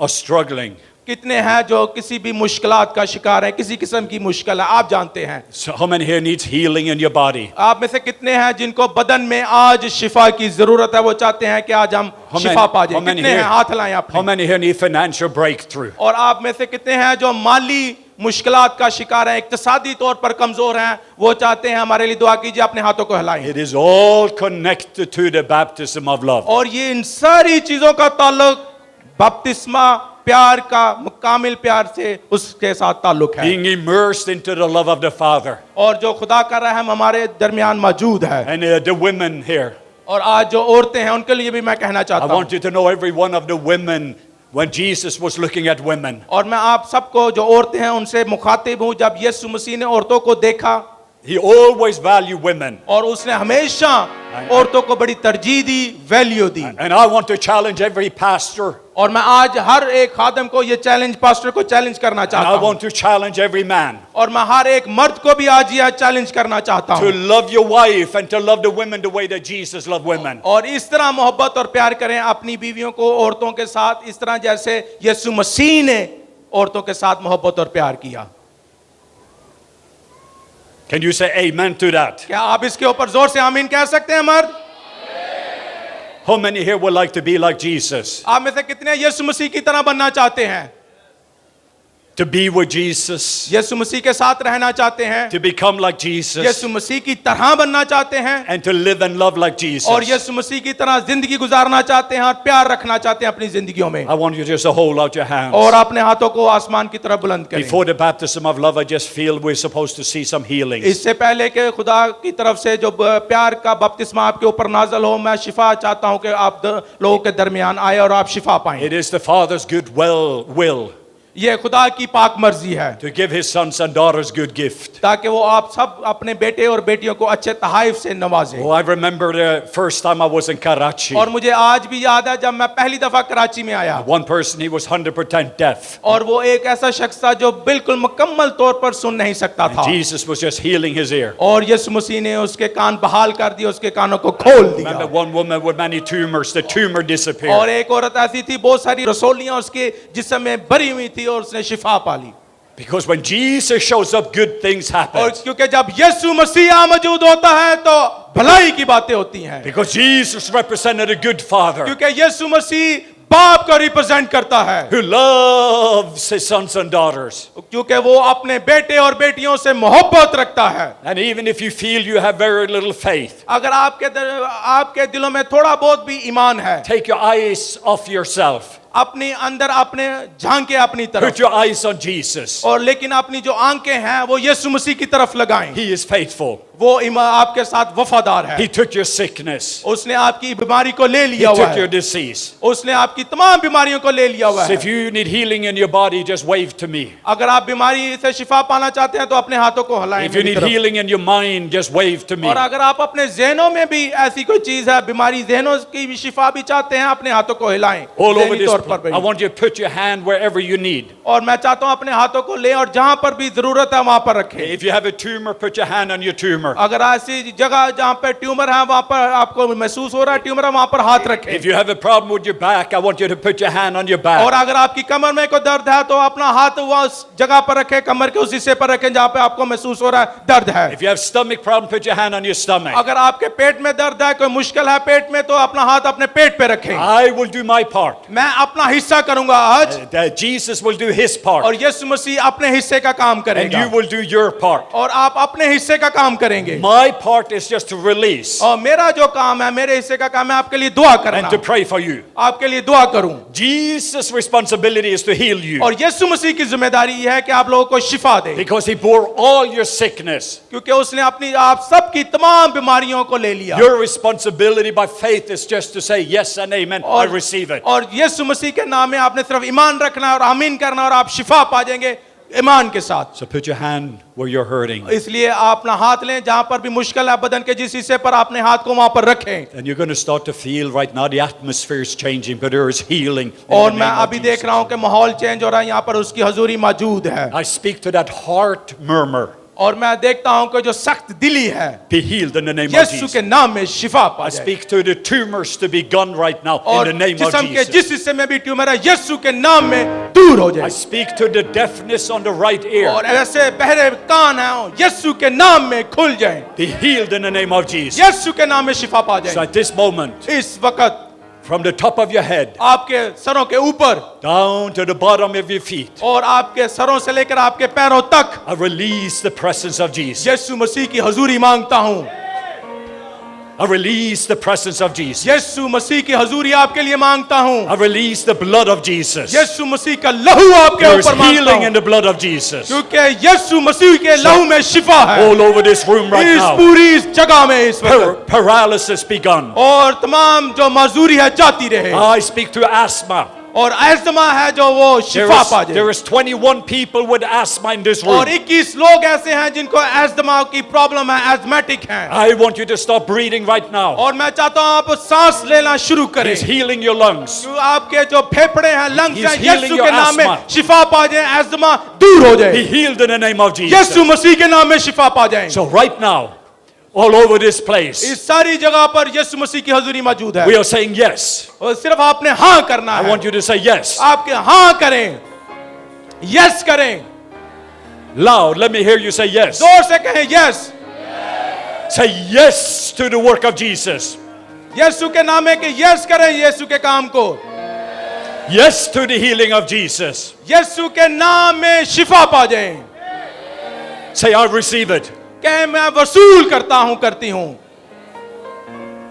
are struggling? कितने हैं जो किसी भी मुश्किलात का शिकार हैं, किसी किस्म की मुश्किल है, आप जानते हैं। So how many here needs healing in your body? आप में से कितने हैं जिनको बदन में आज शिफा की जरूरत है, वो चाहते हैं कि आज हम How शिफा पा many- जाए? how many कितने हैं, here- हाथ लाएं आप। How many here need financial breakthrough? और आप में से कितने हैं जो माली मुश्किलात का शिकार हैं, इक्तिसादी तौर पर कमजोर हैं, वो चाहते हैं हमारे लिए दुआ कीजिए, अपने हाथों को हिलाएं। It is all connected to the baptism of love. और ये इन सारी चीजों का ताल्लुक बपतिस्मा प्यार का, मुकामिल प्यार से उसके साथ ताल्लुक है, Being immersed into the love of the Father. और जो खुदा का रहम हमारे दरमियान मौजूद है। And the women here, और आज जो औरतें हैं उनके लिए भी मैं कहना I चाहता हूँ, want you to know every one of the women, when Jesus was looking at women, और मैं आप सबको जो औरतें हैं उनसे मुखातिब हूँ। जब यीशु मसीह ने औरतों को देखा, he always valued women. और उसने हमेशा औरतों को बड़ी तरजीह दी, वैल्यू दी। And I want to challenge every pastor, और मैं आज हर एक खादम को ये चैलेंज, पास्टर को चैलेंज करना and चाहता I हूँ, want to challenge every man और मैं हर एक मर्द को भी आज यह चैलेंज करना चाहता to हूँ, love your wife and to love the women the way that Jesus loved women. और इस तरह मोहब्बत और प्यार करें अपनी बीवियों को औरतों के साथ, इस तरह जैसे यीशु मसीह ने औरतों के साथ मोहब्बत और प्यार किया। Can you say amen to that? क्या आप इसके ऊपर जोर से आमीन कह सकते हैं मर्द? How many here would like to be like Jesus? आप में से कितने यीशु मसीह की तरह बनना चाहते हैं? To be with Jesus? यीशु मसीह के साथ रहना चाहते हैं? To become like Jesus? यीशु मसीह की तरह बनना चाहते हैं? And to live and love like Jesus? और यीशु मसीह की तरह जिंदगी गुजारना चाहते हैं और प्यार रखना चाहते हैं अपनी जिंदगियों में? I want you just to hold out your hands. और अपने हाथों को आसमान की तरफ बुलंद करें। Before the baptism of love, I just feel we're supposed to see some healings. इससे पहले कि खुदा की तरफ से जो प्यार का बपतिस्मा आपके ऊपर नाजल हो, मैं शिफा चाहता हूं कि आप लोगों के दरमियान आए और आप शिफा पाएं। It is the Father's good will ये खुदा की पाक मर्जी है to give His sons and daughters good gift. ताकि वो आप सब अपने बेटे और बेटियों को अच्छे तहाइफ से नवाजे। Oh, I remember the first time I was in Karachi. और मुझे आज भी याद है जब मैं पहली दफा कराची में आया, One person, he was 100% deaf. और वो एक ऐसा शख्स था जो बिल्कुल मुकम्मल तौर पर सुन नहीं सकता था, Jesus was just healing his ear. और यीशु मसीह ने उसके कान बहाल कर दिए, उसके कानों को खोल Remember दिया। one woman with many tumors, the tumor और disappeared. एक औरत ऐसी थी, बहुत सारी रसोलियां उसके जिस्म में भरी हुई थी और उसने शिफा पा ली। Because when Jesus shows up, good things happen. और क्योंकि जब यीशु मसीह मौजूद होता है तो भलाई की बातें होती हैं, Because Jesus represented a good father. क्योंकि यीशु मसीह बाप को रिप्रेजेंट करता है, who loves his sons and daughters. क्योंकि वो अपने बेटे और बेटियों से मोहब्बत रखता है। And even if you feel you have very little faith, अगर आपके दिलों में थोड़ा बहुत भी ईमान है, take your eyes off yourself. अपनी अंदर अपने झांके अपनी Put तरफ, your eyes on Jesus. और लेकिन अपनी जो आंखें हैं वो यीशु मसीह की तरफ लगाएं। He is faithful. वो आपके साथ वफादार है। He took your sickness. उसने आपकी बीमारी को ले He लिया हुआ took your है, disease. उसने आपकी तमाम बीमारियों को ले लिया हुआ So है। if you need healing in your body, just wave to me. अगर आप बीमारी से शिफा पाना चाहते हैं तो अपने हाथों को हिलाएं If you मेरी need तरफ। healing in your mind, just wave to me. और अगर आप अपने जहनों में भी ऐसी कोई चीज है, बीमारी जहनों की भी शिफा भी चाहते हैं, अपने हाथों को हिलाएं All over ज़हनी this, तौर पर भी। I want you to put your hand wherever you need. और मैं चाहता हूं अपने हाथों को ले और जहां पर भी जरूरत है वहां पर रखें। If you have a tumor, put your hand on your tumor. अगर ऐसी जगह जहां पर ट्यूमर है वहां पर आपको महसूस हो रहा है ट्यूमर है, वहां पर हाथ रखें। If you have a problem with your back, I want you to put your hand on your और back. अगर आपकी कमर में कोई दर्द है तो अपना हाथ वह उस जगह पर रखें, कमर के उस हिस्से पर रखें जहां पे आपको महसूस हो रहा है दर्द है। If you have stomach problem, put your hand on your stomach. अगर आपके पेट में दर्द है, कोई मुश्किल है पेट में, तो अपना हाथ अपने पेट पे रखें। I will do my part. मैं अपना हिस्सा करूंगा आज, Jesus will do his part. और यीशु मसीह अपने हिस्से का काम And करेगा, you will do your part. और आप अपने हिस्से का काम करेंगे। My part is just to release और मेरा जो काम है, मेरे हिस्से का काम है आपके लिए दुआ करना, and to pray for you. आपके लिए दुआ करूं। Jesus' responsibility is to heal you और यीशु मसीह की जिम्मेदारी है कि आप लोगों को शिफा दे, because he bore all your sickness. क्योंकि उसने अपनी आप सबकी तमाम बीमारियों को ले लिया। Your responsibility by faith is just to say yes and amen. I receive it. और यीशु मसीह के नाम में आपने सिर्फ ईमान रखना है और आमीन करना, और आप शिफा पा जाएंगे ईमान के साथ। So put your hand where you're hurting. इसलिए आप अपना हाथ लें जहां पर भी मुश्किल है बदन के जिस हिस्से पर, आपने हाथ को वहां पर रखें। And you're going to start to feel right now the atmosphere is changing, but there is healing. in और the मैं name of अभी Jesus. देख रहा हूं कि माहौल चेंज हो रहा है, यहाँ पर उसकी हजूरी मौजूद है। I speak to that heart murmur. और मैं देखता हूं कि जो सख्त दिली है, Be healed in the name of Yeshu Jesus. के नाम में शिफा पा I जाए। speak to the tumors to be gone right now in और the name of जिस्म के Jesus. जिस हिस्से में भी ट्यूमर है, यीशु के नाम में दूर हो I जाए। speak to the deafness on the right ear. और ऐसे बहरे कान हैं, यीशु के नाम में खुल जाएं, Be healed in the name of Jesus. यीशु के नाम में शिफा पा So जाएं। at this moment, इस वक्त from the top of your head आपके सरों के ऊपर down to the bottom of your feet, और आपके सरों से लेकर आपके पैरों तक I release the presence of Jesus. यीशु मसीह की हजूरी मांगता हूं। I release the presence of Jesus. यीशु मसीह की हजूरी आपके लिए मांगता हूं। I release the blood of Jesus. यीशु मसीह का लहू आपके There is ऊपर मांगता healing in हूं, the blood of Jesus. क्योंकि यीशु मसीह के लहू में शिफा है All over this room right इस now. पूरी इस जगह में इस वक्त। Paralysis be gone. और तमाम जो मजदूरी है जाती रहे, I speak to asthma. और अस्थमा है जो वो शिफा पा There जाए। is 21 people with asthma in this room. और 21 लोग ऐसे हैं जिनको अस्थमा की प्रॉब्लम है, एस्थमेटिक हैं। I want you to stop breathing right now. और मैं चाहता हूं आप सांस लेना शुरू करें। He's healing your lungs. जो आपके जो फेफड़े हैं, लंग्स He's हैं, healing यीशु your के नाम में asthma. शिफा पा जाए, अस्थमा दूर हो Be जाए। healed in the name of Jesus. यीशु मसीह के नाम में शिफा पा जाए। So right now, all over this place, इस सारी जगह पर यीशु मसीह की हजूरी मौजूद है। we are saying yes. और सिर्फ आपने हाँ करना I है। want you to say yes. आपके हाँ करें, यस करें, Loud, let me hear you say yes. जोर से कहें yes. Say yes to the work of Jesus. यीशु के नाम में कि यस करें यीशु के काम को। Yes to the healing of Jesus. यीशु के नाम में शिफा पा जाएं। Say, I receive it. कहे मैं वसूल करता हूं, करती हूं।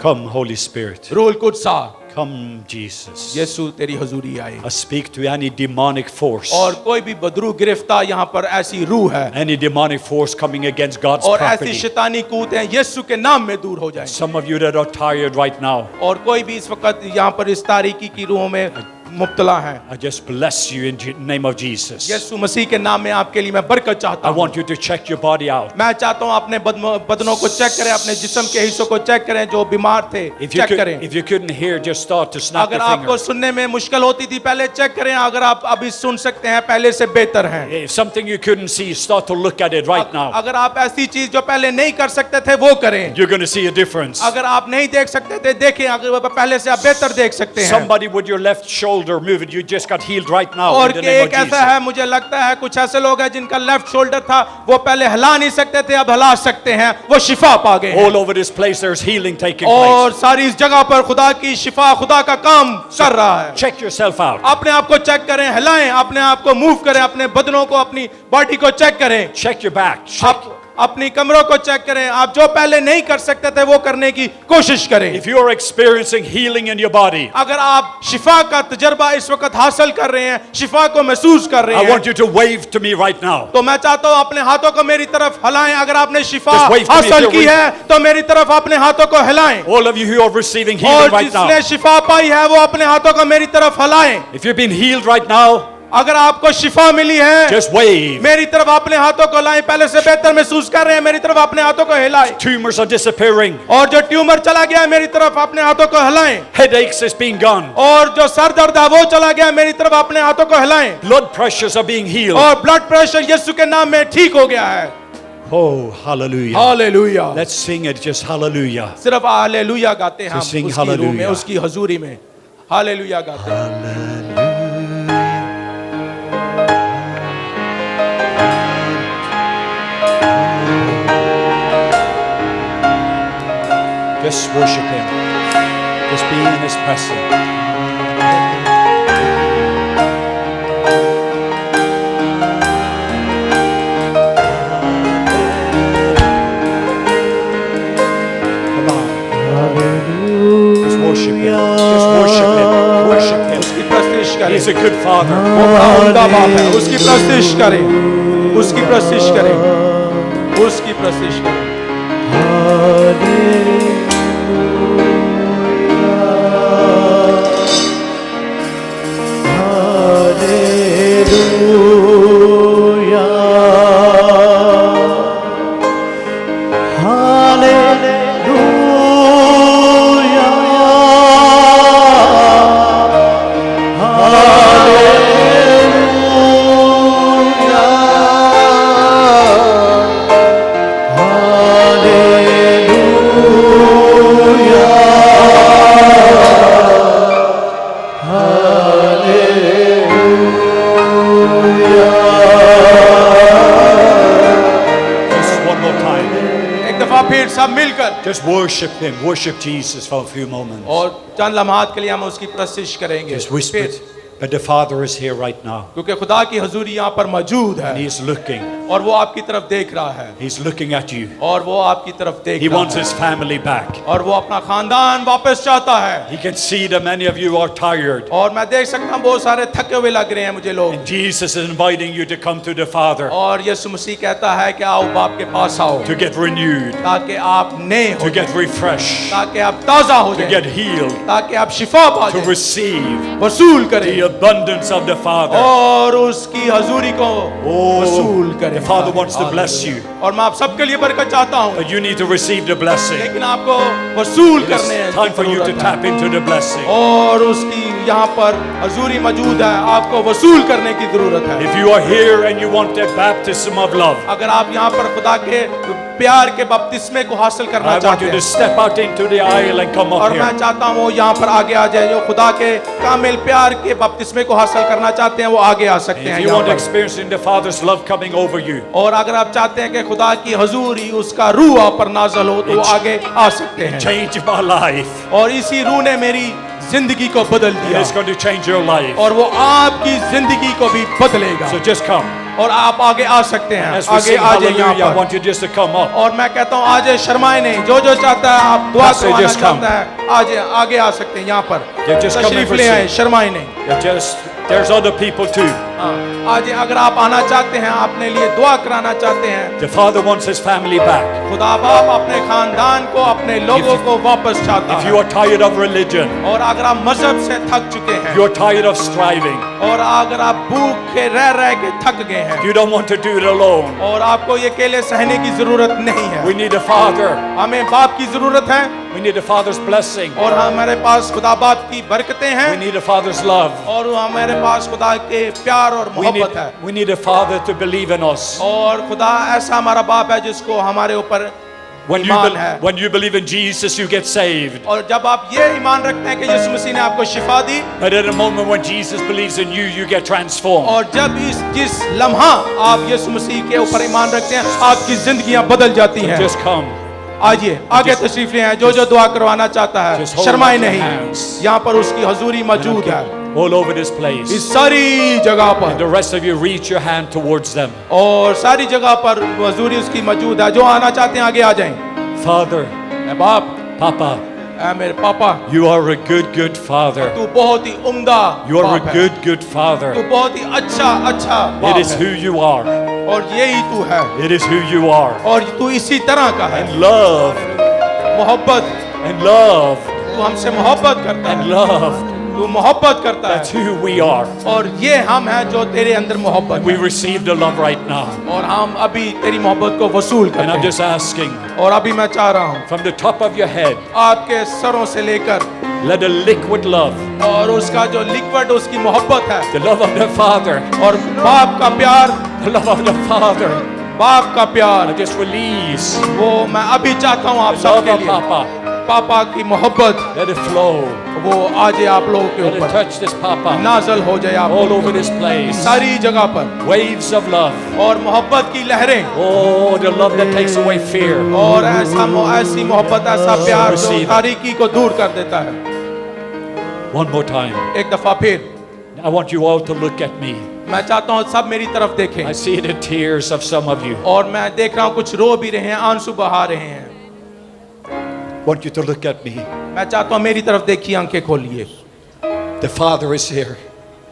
Come, Holy Spirit. रूल कुदसा, Come, Jesus. यीशु तेरी हजूरी आए। I speak to any demonic force. और कोई भी बदरू गिरफ्तार यहाँ पर ऐसी रूह है Any demonic force coming against God's और ऐसी property. शैतानी कूदें यीशु के नाम में दूर हो जाएं। Some of you that are tired right now, और कोई भी इस वक्त यहाँ पर इस तारीकी की रूहों में मुब्तला है, I just bless you in the name of Jesus. यीशु मसीह के नाम में आपके लिए मैं बरकत चाहता I हूँ। want you to check your body out. मैं चाहता हूँ अपने बदनों को चेक करें, अपने जिस्म के हिस्सों को चेक करें जो बीमार थे, चेक करें। If you couldn't hear, just start to snap अगर your आपको finger. सुनने में मुश्किल होती थी पहले चेक करें, अगर आप अभी सुन सकते हैं पहले से बेहतर हैं। If something you couldn't see, start to look at it right now. अगर आप ऐसी चीज जो पहले नहीं कर सकते थे वो करें। You're going to see a difference. अगर आप नहीं देख सकते थे देखें, अगर पहले से आप बेहतर देख सकते हैं। Somebody with your left shoulder shoulder moving. You just got healed right now और in the name of एक ऐसा Jesus. है, मुझे लगता है कुछ ऐसे लोग हैं जिनका लेफ्ट शोल्डर था, वो पहले हिला नहीं सकते थे, अब हिला सकते हैं, वो शिफा पा गए हैं। All over this place there's healing taking और place. सारी इस जगह पर खुदा की शिफा, खुदा का काम कर रहा है। Check yourself out. अपने आप को चेक करें, हिलाएं, अपने आप को मूव करें, अपने बदनों को, अपनी बॉडी को चेक करें, Check your back. आप अपनी कमरों को चेक करें। आप जो पहले नहीं कर सकते थे वो करने की कोशिश करें। If you are experiencing healing in your body, अगर आप शिफा का तजर्बा इस वक्त हासिल कर रहे हैं, शिफा को महसूस कर रहे I हैं, want you to wave to me right now. तो मैं चाहता हूं अपने हाथों को मेरी तरफ हिलाएं। अगर आपने शिफा Just wave to me if हासिल you're की है तो मेरी तरफ अपने हाथों को हिलाएं, All of you who are receiving healing और right now. जिसने शिफा पाई है वो अपने हाथों को मेरी तरफ हिलाएं। If you've been healed right now, अगर आपको शिफा मिली है, just wave. मेरी तरफ अपने हाथों को लाएं। पहले से बेहतर महसूस कर रहे हैं, मेरी तरफ अपने हाथों को हिलाएं। Tumors are disappearing. और जो ट्यूमर चला गया है, मेरी तरफ अपने हाथों को हिलाएं। Headaches is being gone. और जो सर दर्द है वो चला गया, मेरी तरफ अपने हाथों को हिलाएं। Blood pressures are being healed. और ब्लड प्रेशर यीशु के नाम में ठीक हो गया है। Oh, hallelujah. Hallelujah. Let's sing it, just hallelujah. सिर्फ हालेलुया गाते हैं हम To sing उसकी रूह में, hallelujah. उसकी हजूरी में हालेलुया गाते हैं। Just worship Him. Just be in His presence. Come on. Just worship Him. Just worship Him. Worship Him. उसकी प्रस्तिश करें। He's a good Father. वो खुदा बाप है, उसकी प्रस्तिश करें, उसकी प्रस्तिश करें, उसकी प्रस्तिश करें। Just one more time. एक दफा फिर सब मिलकर Just worship Him. Worship Jesus for a few moments. और चंद लम्हात के लिए हम उसकी प्रस्तिश करेंगे। Just whisper फिर, it. But the Father is here right now. क्योंकि खुदा की हजूरी यहाँ पर मौजूद है And He's looking. और वो आपकी तरफ देख रहा है, He's looking at you. और वो आपकी तरफ देख He रहा wants है, His family back. और वो अपना खानदान वापस चाहता है। He can see that many of you are tired. और मैं देख सकता हूँ बहुत सारे थके हुए लग रहे हैं मुझे लोग, And Jesus is inviting you to come to the Father और यीशु मसीह कहता है कि आओ बाप के पास आओ, to get renewed, ताकि आप नए हो to जाएं, get refreshed, ताकि आप ताजा हो to जाएं, get healed, ताकि आप शिफा पा to जाएं, receive वसूल करें the abundance of the Father. और उसकी हजूरी को वसूल Oh, करें। the Father wants to bless you, और मैं आप सबके लिए बरकत चाहता हूँ, but you need to receive the blessing. लेकिन आपको वसूल It करने is time for you to हैं, tap into the blessing. और उसकी यहाँ पर हजूरी मौजूद है, आपको वसूल करने की जरूरत है। If you are here and you want that baptism of love, अगर आप यहाँ पर खुदा के प्यार के बपतिस्मे को हासिल करना I want चाहते you हैं, to step out into the aisle and come और up मैं here. चाहता हूँ वो यहाँ पर आगे आ जाए, जो खुदा के कामिल प्यार के बपतिस्मे को हासिल करना चाहते हैं वो आगे आ सकते हैं If you यहाँ want to पर। experience the Father's love coming over you, और अगर आप चाहते हैं कि खुदा की हजूरी, उसका रूह आप पर नाज़िल हो, तो वो आगे आ सकते हैं। change my life. और इसी रूह ने मेरी जिंदगी को बदल And दिया, it's going to change your life. और वो आपकी जिंदगी को भी बदलेगा। So just come. और आप आगे आ सकते हैं, As we आगे sing आ जाए hallelujah, I यहाँ पर। want you just to come up. और मैं कहता हूँ आज शर्माए नहीं, जो जो चाहता है आप दुआ Pastor, करवाना just come. चाहता है, आज आगे आ सकते हैं यहाँ पर। Yeah, just come तशरीफ and ले आए, receive. शर्माए नहीं। Yeah, just there's other people too. हाँ, आज अगर आप आना चाहते हैं, अपने लिए दुआ कराना चाहते हैं, The Father wants His family back. खुदा बाप अपने खानदान को, अपने लोगों को वापस चाहता If है। you are tired of religion, और अगर आप मजहब से थक चुके हैं, you are tired of striving, और अगर आप भूखे रह के थक गए हैं, you don't want to do it alone. और आपको ये अकेले सहने की जरूरत नहीं है, We need a Father. हमें बाप की जरूरत है, We need a Father's blessing. और हमारे पास खुदा बाप की बरकतें We हैं, need a Father's love. और हमारे पास खुदा के प्यार और मोहब्बत है। We need a Father to believe in us. और खुदा ऐसा हमारा बाप है जिसको हमारे ऊपर ईमान है। when you believe in Jesus, you get saved. और जब आप ये ईमान रखते हैं कि यीशु मसीह ने आपको शिफा दी, But at a moment when Jesus believes in you, you get transformed. और जब जिस लम्हा आप यीशु मसीह के ऊपर ईमान रखते हैं, आपकी जिंदगियां बदल जाती हैं। Just come. आइए आगे तशरीफ ले आए। जो दुआ करवाना चाहता है Just hold शर्माए up your नहीं, hands. यहाँ पर उसकी हजूरी मौजूद है All over this place. इस सारी जगह पर, The rest of you reach your hand towards them. और सारी जगह पर हजूरी उसकी मौजूद है। जो आना चाहते हैं आगे आ जाएं। Father, ऐ बाप, Papa, ऐ मेरे पापा, you are a good father. तू बहुत ही उम्दा You are a बाप है। good father. तू बहुत ही अच्छा It बाप is है, who you are. और यही तू है, It is who you are. और तू इसी तरह का है। And love, मोहब्बत, and love, तू हमसे मोहब्बत करता and है, love. तू मोहब्बत करता That's है, who we are. और ये हम हैं जो तेरे अंदर मोहब्बत We है, receive the love right now. और हम अभी तेरी मोहब्बत को वसूल And करते I'm हैं। just asking, और अभी मैं चाह रहा हूँ from the top of your head, आपके सरों से लेकर, let the liquid love, और उसका जो लिक्विड उसकी मोहब्बत है, the love of the Father, और बाप का प्यार, the love of the Father, बाप का प्यार, just release. वो मैं अभी चाहता हूँ आप The love सबके of लिए। Papa, पापा की मोहब्बत let it flow. वो आज आप लोगों के Let it ऊपर touch this Papa नाजल हो जाए, आप all लोगों over के this place. सारी जगह पर, Waves of love. और मोहब्बत की लहरें, Oh, the love that takes away fear. और ऐसी मोहब्बत, ऐसा प्यार जो Receive it. तारीकी को दूर कर देता है। One more time. एक दफा फिर I want you all to look at me. मैं चाहता हूँ सब मेरी तरफ देखें, I see the tears of some of you. और मैं देख रहा हूँ कुछ रो भी रहे हैं, आंसू बहा रहे हैं। Want you to look at me. मैं चाहता हूँ मेरी तरफ देखिए, आंखें खोलिए। The Father is here.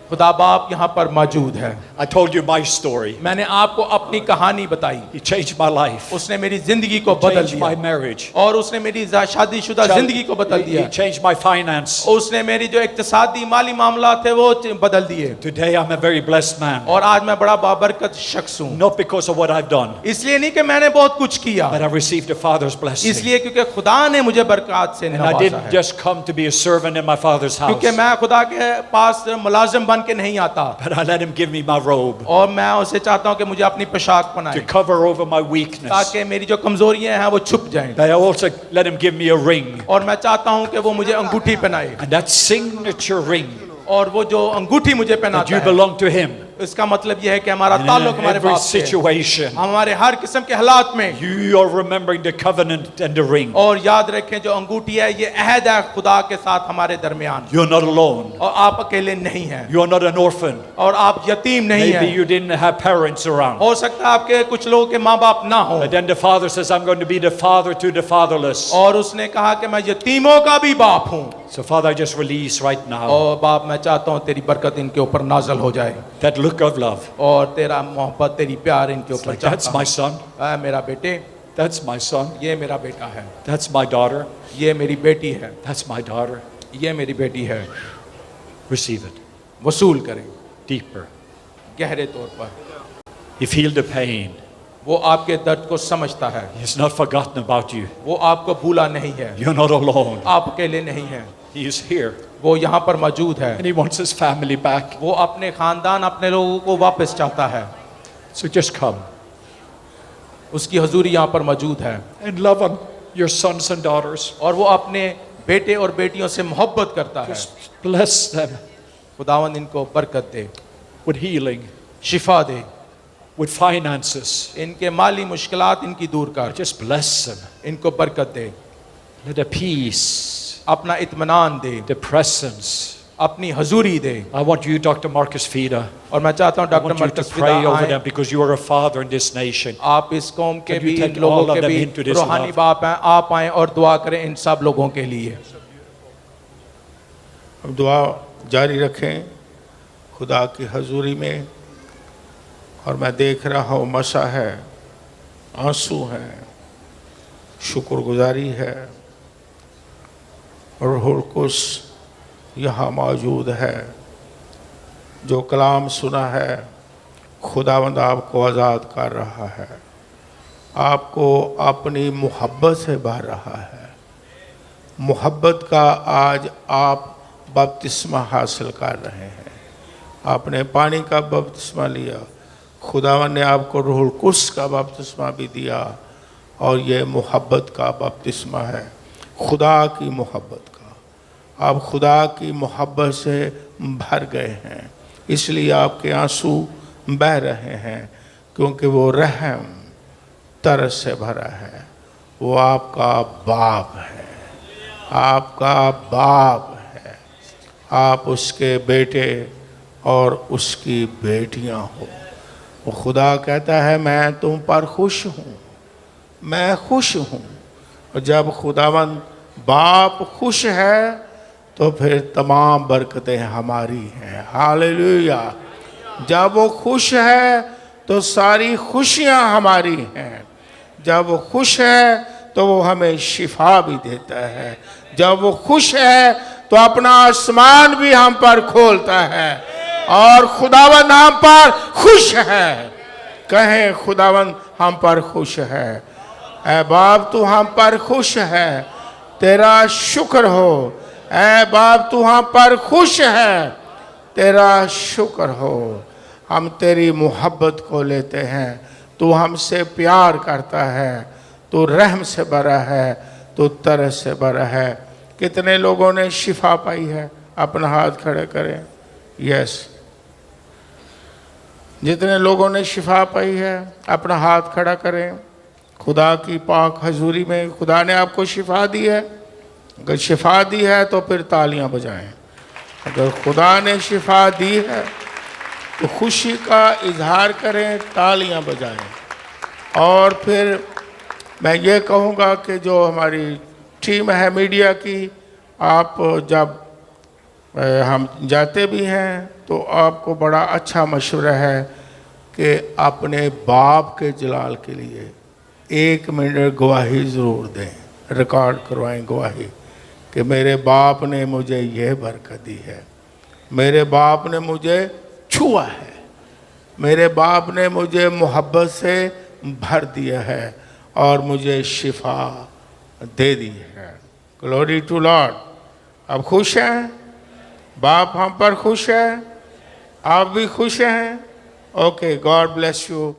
खुदा बाप यहाँ पर मौजूद है। I told you my story. मैंने आपको अपनी कहानी बताई, He changed my life. उसने मेरी जिंदगी को बदल Changed my दिया, marriage. और उसने मेरी शादीशुदा जिंदगी को बदल He दिया। changed my finance. उसने मेरी जो इक्तिसादी माली मामला थे वो बदल दिए, Today I'm a very blessed man. और आज मैं बड़ा बाबरकत शख्स हूँ। Not because of what I've done, इसलिए नहीं कि मैंने बहुत कुछ किया, but I received the Father's blessing. इसलिए क्योंकि खुदा ने मुझे बरकत से And I नवाजा didn't है। just come to be a servant in my Father's house, क्योंकि मैं खुदा के पास मुलाजिम बन के नहीं आता, but I let Him give me my robe और मैं उसे चाहता हूँ कि मुझे अपनी पोशाक to पहनाए, cover over my weakness. ताकि मेरी जो कमजोरियां हैं वो छुप जाएं। But I also let Him give me a ring. और मैं चाहता हूँ कि वो मुझे अंगूठी पहनाए, And that signature ring, और वो जो अंगूठी मुझे that पहनाता you है, belong to Him. इसका मतलब यह है कि हमारा And ताल्लुक in हमारे every बाप से है। situation, हमारे हर किस्म के हालात में, you are remembering the covenant and the ring. और याद रखें जो अंगूठी है ये अहद है खुदा के साथ हमारे दरमियान, You're not alone. और आप अकेले नहीं हैं, You are not an orphan. और आप यतीम नहीं Maybe हैं। you didn't have parents around. हो सकता है आपके कुछ लोगों के माँ बाप ना हो, But then the Father says, I'm going to be the father to the fatherless. और उसने कहा कि मैं यतीमों का भी बाप हूँ। So Father, I just release right now और बाप मैं चाहता हूँ तेरी बरकत इनके ऊपर नाजल हो जाए, that look of love. और तेरा मोहब्बत तेरी प्यार इनके It's ऊपर like, that's चाहता my हूँ। son. ऐ मेरा बेटे, That's my son. ये मेरा बेटा है, That's my daughter. ये मेरी बेटी है, That's my daughter. ये मेरी बेटी है। Receive it वसूल करें deeper. गहरे तौर पर। You feel the pain. वो आपके दर्द को समझता है, He's not forgotten about you. वो आपको भूला नहीं है, You're not alone. आप अकेले नहीं हैं, He is here. वो यहाँ पर मौजूद है। And He wants His family back. वो अपने खानदान, अपने लोगों को वापस चाहता है। So just come उसकी हजूरी यहाँ पर मौजूद है, and love on your sons and daughters. और वो अपने बेटे और बेटियों से मोहब्बत करता है। Just bless them खुदावंद इनको बरकत दे, with healing, Shifa they, with finances. इनके माली मुश्किलात इनकी दूर कर, Just bless them. इनको बरकत दे, Let a peace, अपना इत्मीनान दे, the presence. अपनी हजूरी दे। I want you, Dr. Marcus Fida, और मैं चाहता हूँ I doctor want you to Markaz pray फिदा over आएं। them because you are a father in this nation. आप इस कौम के Can you भी, take इन लोगों all of के them भी into this रूहानी love? बाप हैं। आप आएं और दुआ करें इन सब लोगों के लिए। अब दुआ जारी रखें खुदा की हजूरी में। और मैं देख रहा हूँ मसा है, आंसू हैं, शुक्रगुजारी है, और रूहुल कुद्स यहाँ मौजूद है। जो कलाम सुना है खुदावंद आपको आज़ाद कर रहा है, आपको अपनी मोहब्बत से भर रहा है। मोहब्बत का आज आप बपतिस्मा हासिल कर रहे हैं। आपने पानी का बपतिस्मा लिया, खुदावंद ने आपको रूहुल कुद्स का बपतिस्मा भी दिया। और ये मोहब्बत का बपतिस्मा है, खुदा की मोहब्बत का। आप खुदा की मोहब्बत से भर गए हैं, इसलिए आपके आंसू बह रहे हैं, क्योंकि वो रहम तरस से भरा है। वो आपका बाप है, आपका बाप है। आप उसके बेटे और उसकी बेटियां हो। वो खुदा कहता है मैं तुम पर खुश हूँ, मैं खुश हूँ। और जब खुदावंद बाप खुश है तो फिर तमाम बरकतें हमारी हैं। हालेलुया। जब वो खुश है तो सारी खुशियाँ हमारी हैं। जब वो खुश है तो वो हमें शिफा भी देता है। जब वो खुश है तो अपना आसमान भी हम पर खोलता है और खुदावंद हम पर खुश है। कहें खुदावंद हम पर खुश है। ऐ बाप तू हम पर खुश है, तेरा शुक्र हो। ऐ बाप तू हम पर खुश है, तेरा शुक्र हो। हम तेरी मोहब्बत को लेते हैं। तू हमसे प्यार करता है, तू रहम से भरा है, तू तरस से भरा है। कितने लोगों ने शिफा पाई है? अपना हाथ खड़े करें। यस, जितने लोगों ने शिफा पाई है अपना हाथ खड़ा करें। खुदा की पाक हजूरी में खुदा ने आपको शिफा दी है। अगर शिफा दी है तो फिर तालियां बजाएं। अगर खुदा ने शिफा दी है तो खुशी का इजहार करें, तालियां बजाएं। और फिर मैं ये कहूँगा कि जो हमारी टीम है मीडिया की, आप जब हम जाते भी हैं तो आपको बड़ा अच्छा मशवरा है कि अपने बाप के जलाल के लिए 1 मिनट गवाही ज़रूर दें, रिकॉर्ड करवाएं गवाही कि मेरे बाप ने मुझे यह बरकत दी है, मेरे बाप ने मुझे छुआ है, मेरे बाप ने मुझे मोहब्बत से भर दिया है और मुझे शिफा दे दी है। Glory to Lord. अब खुश हैं? बाप हम पर खुश है, आप भी खुश हैं? Okay, God bless you.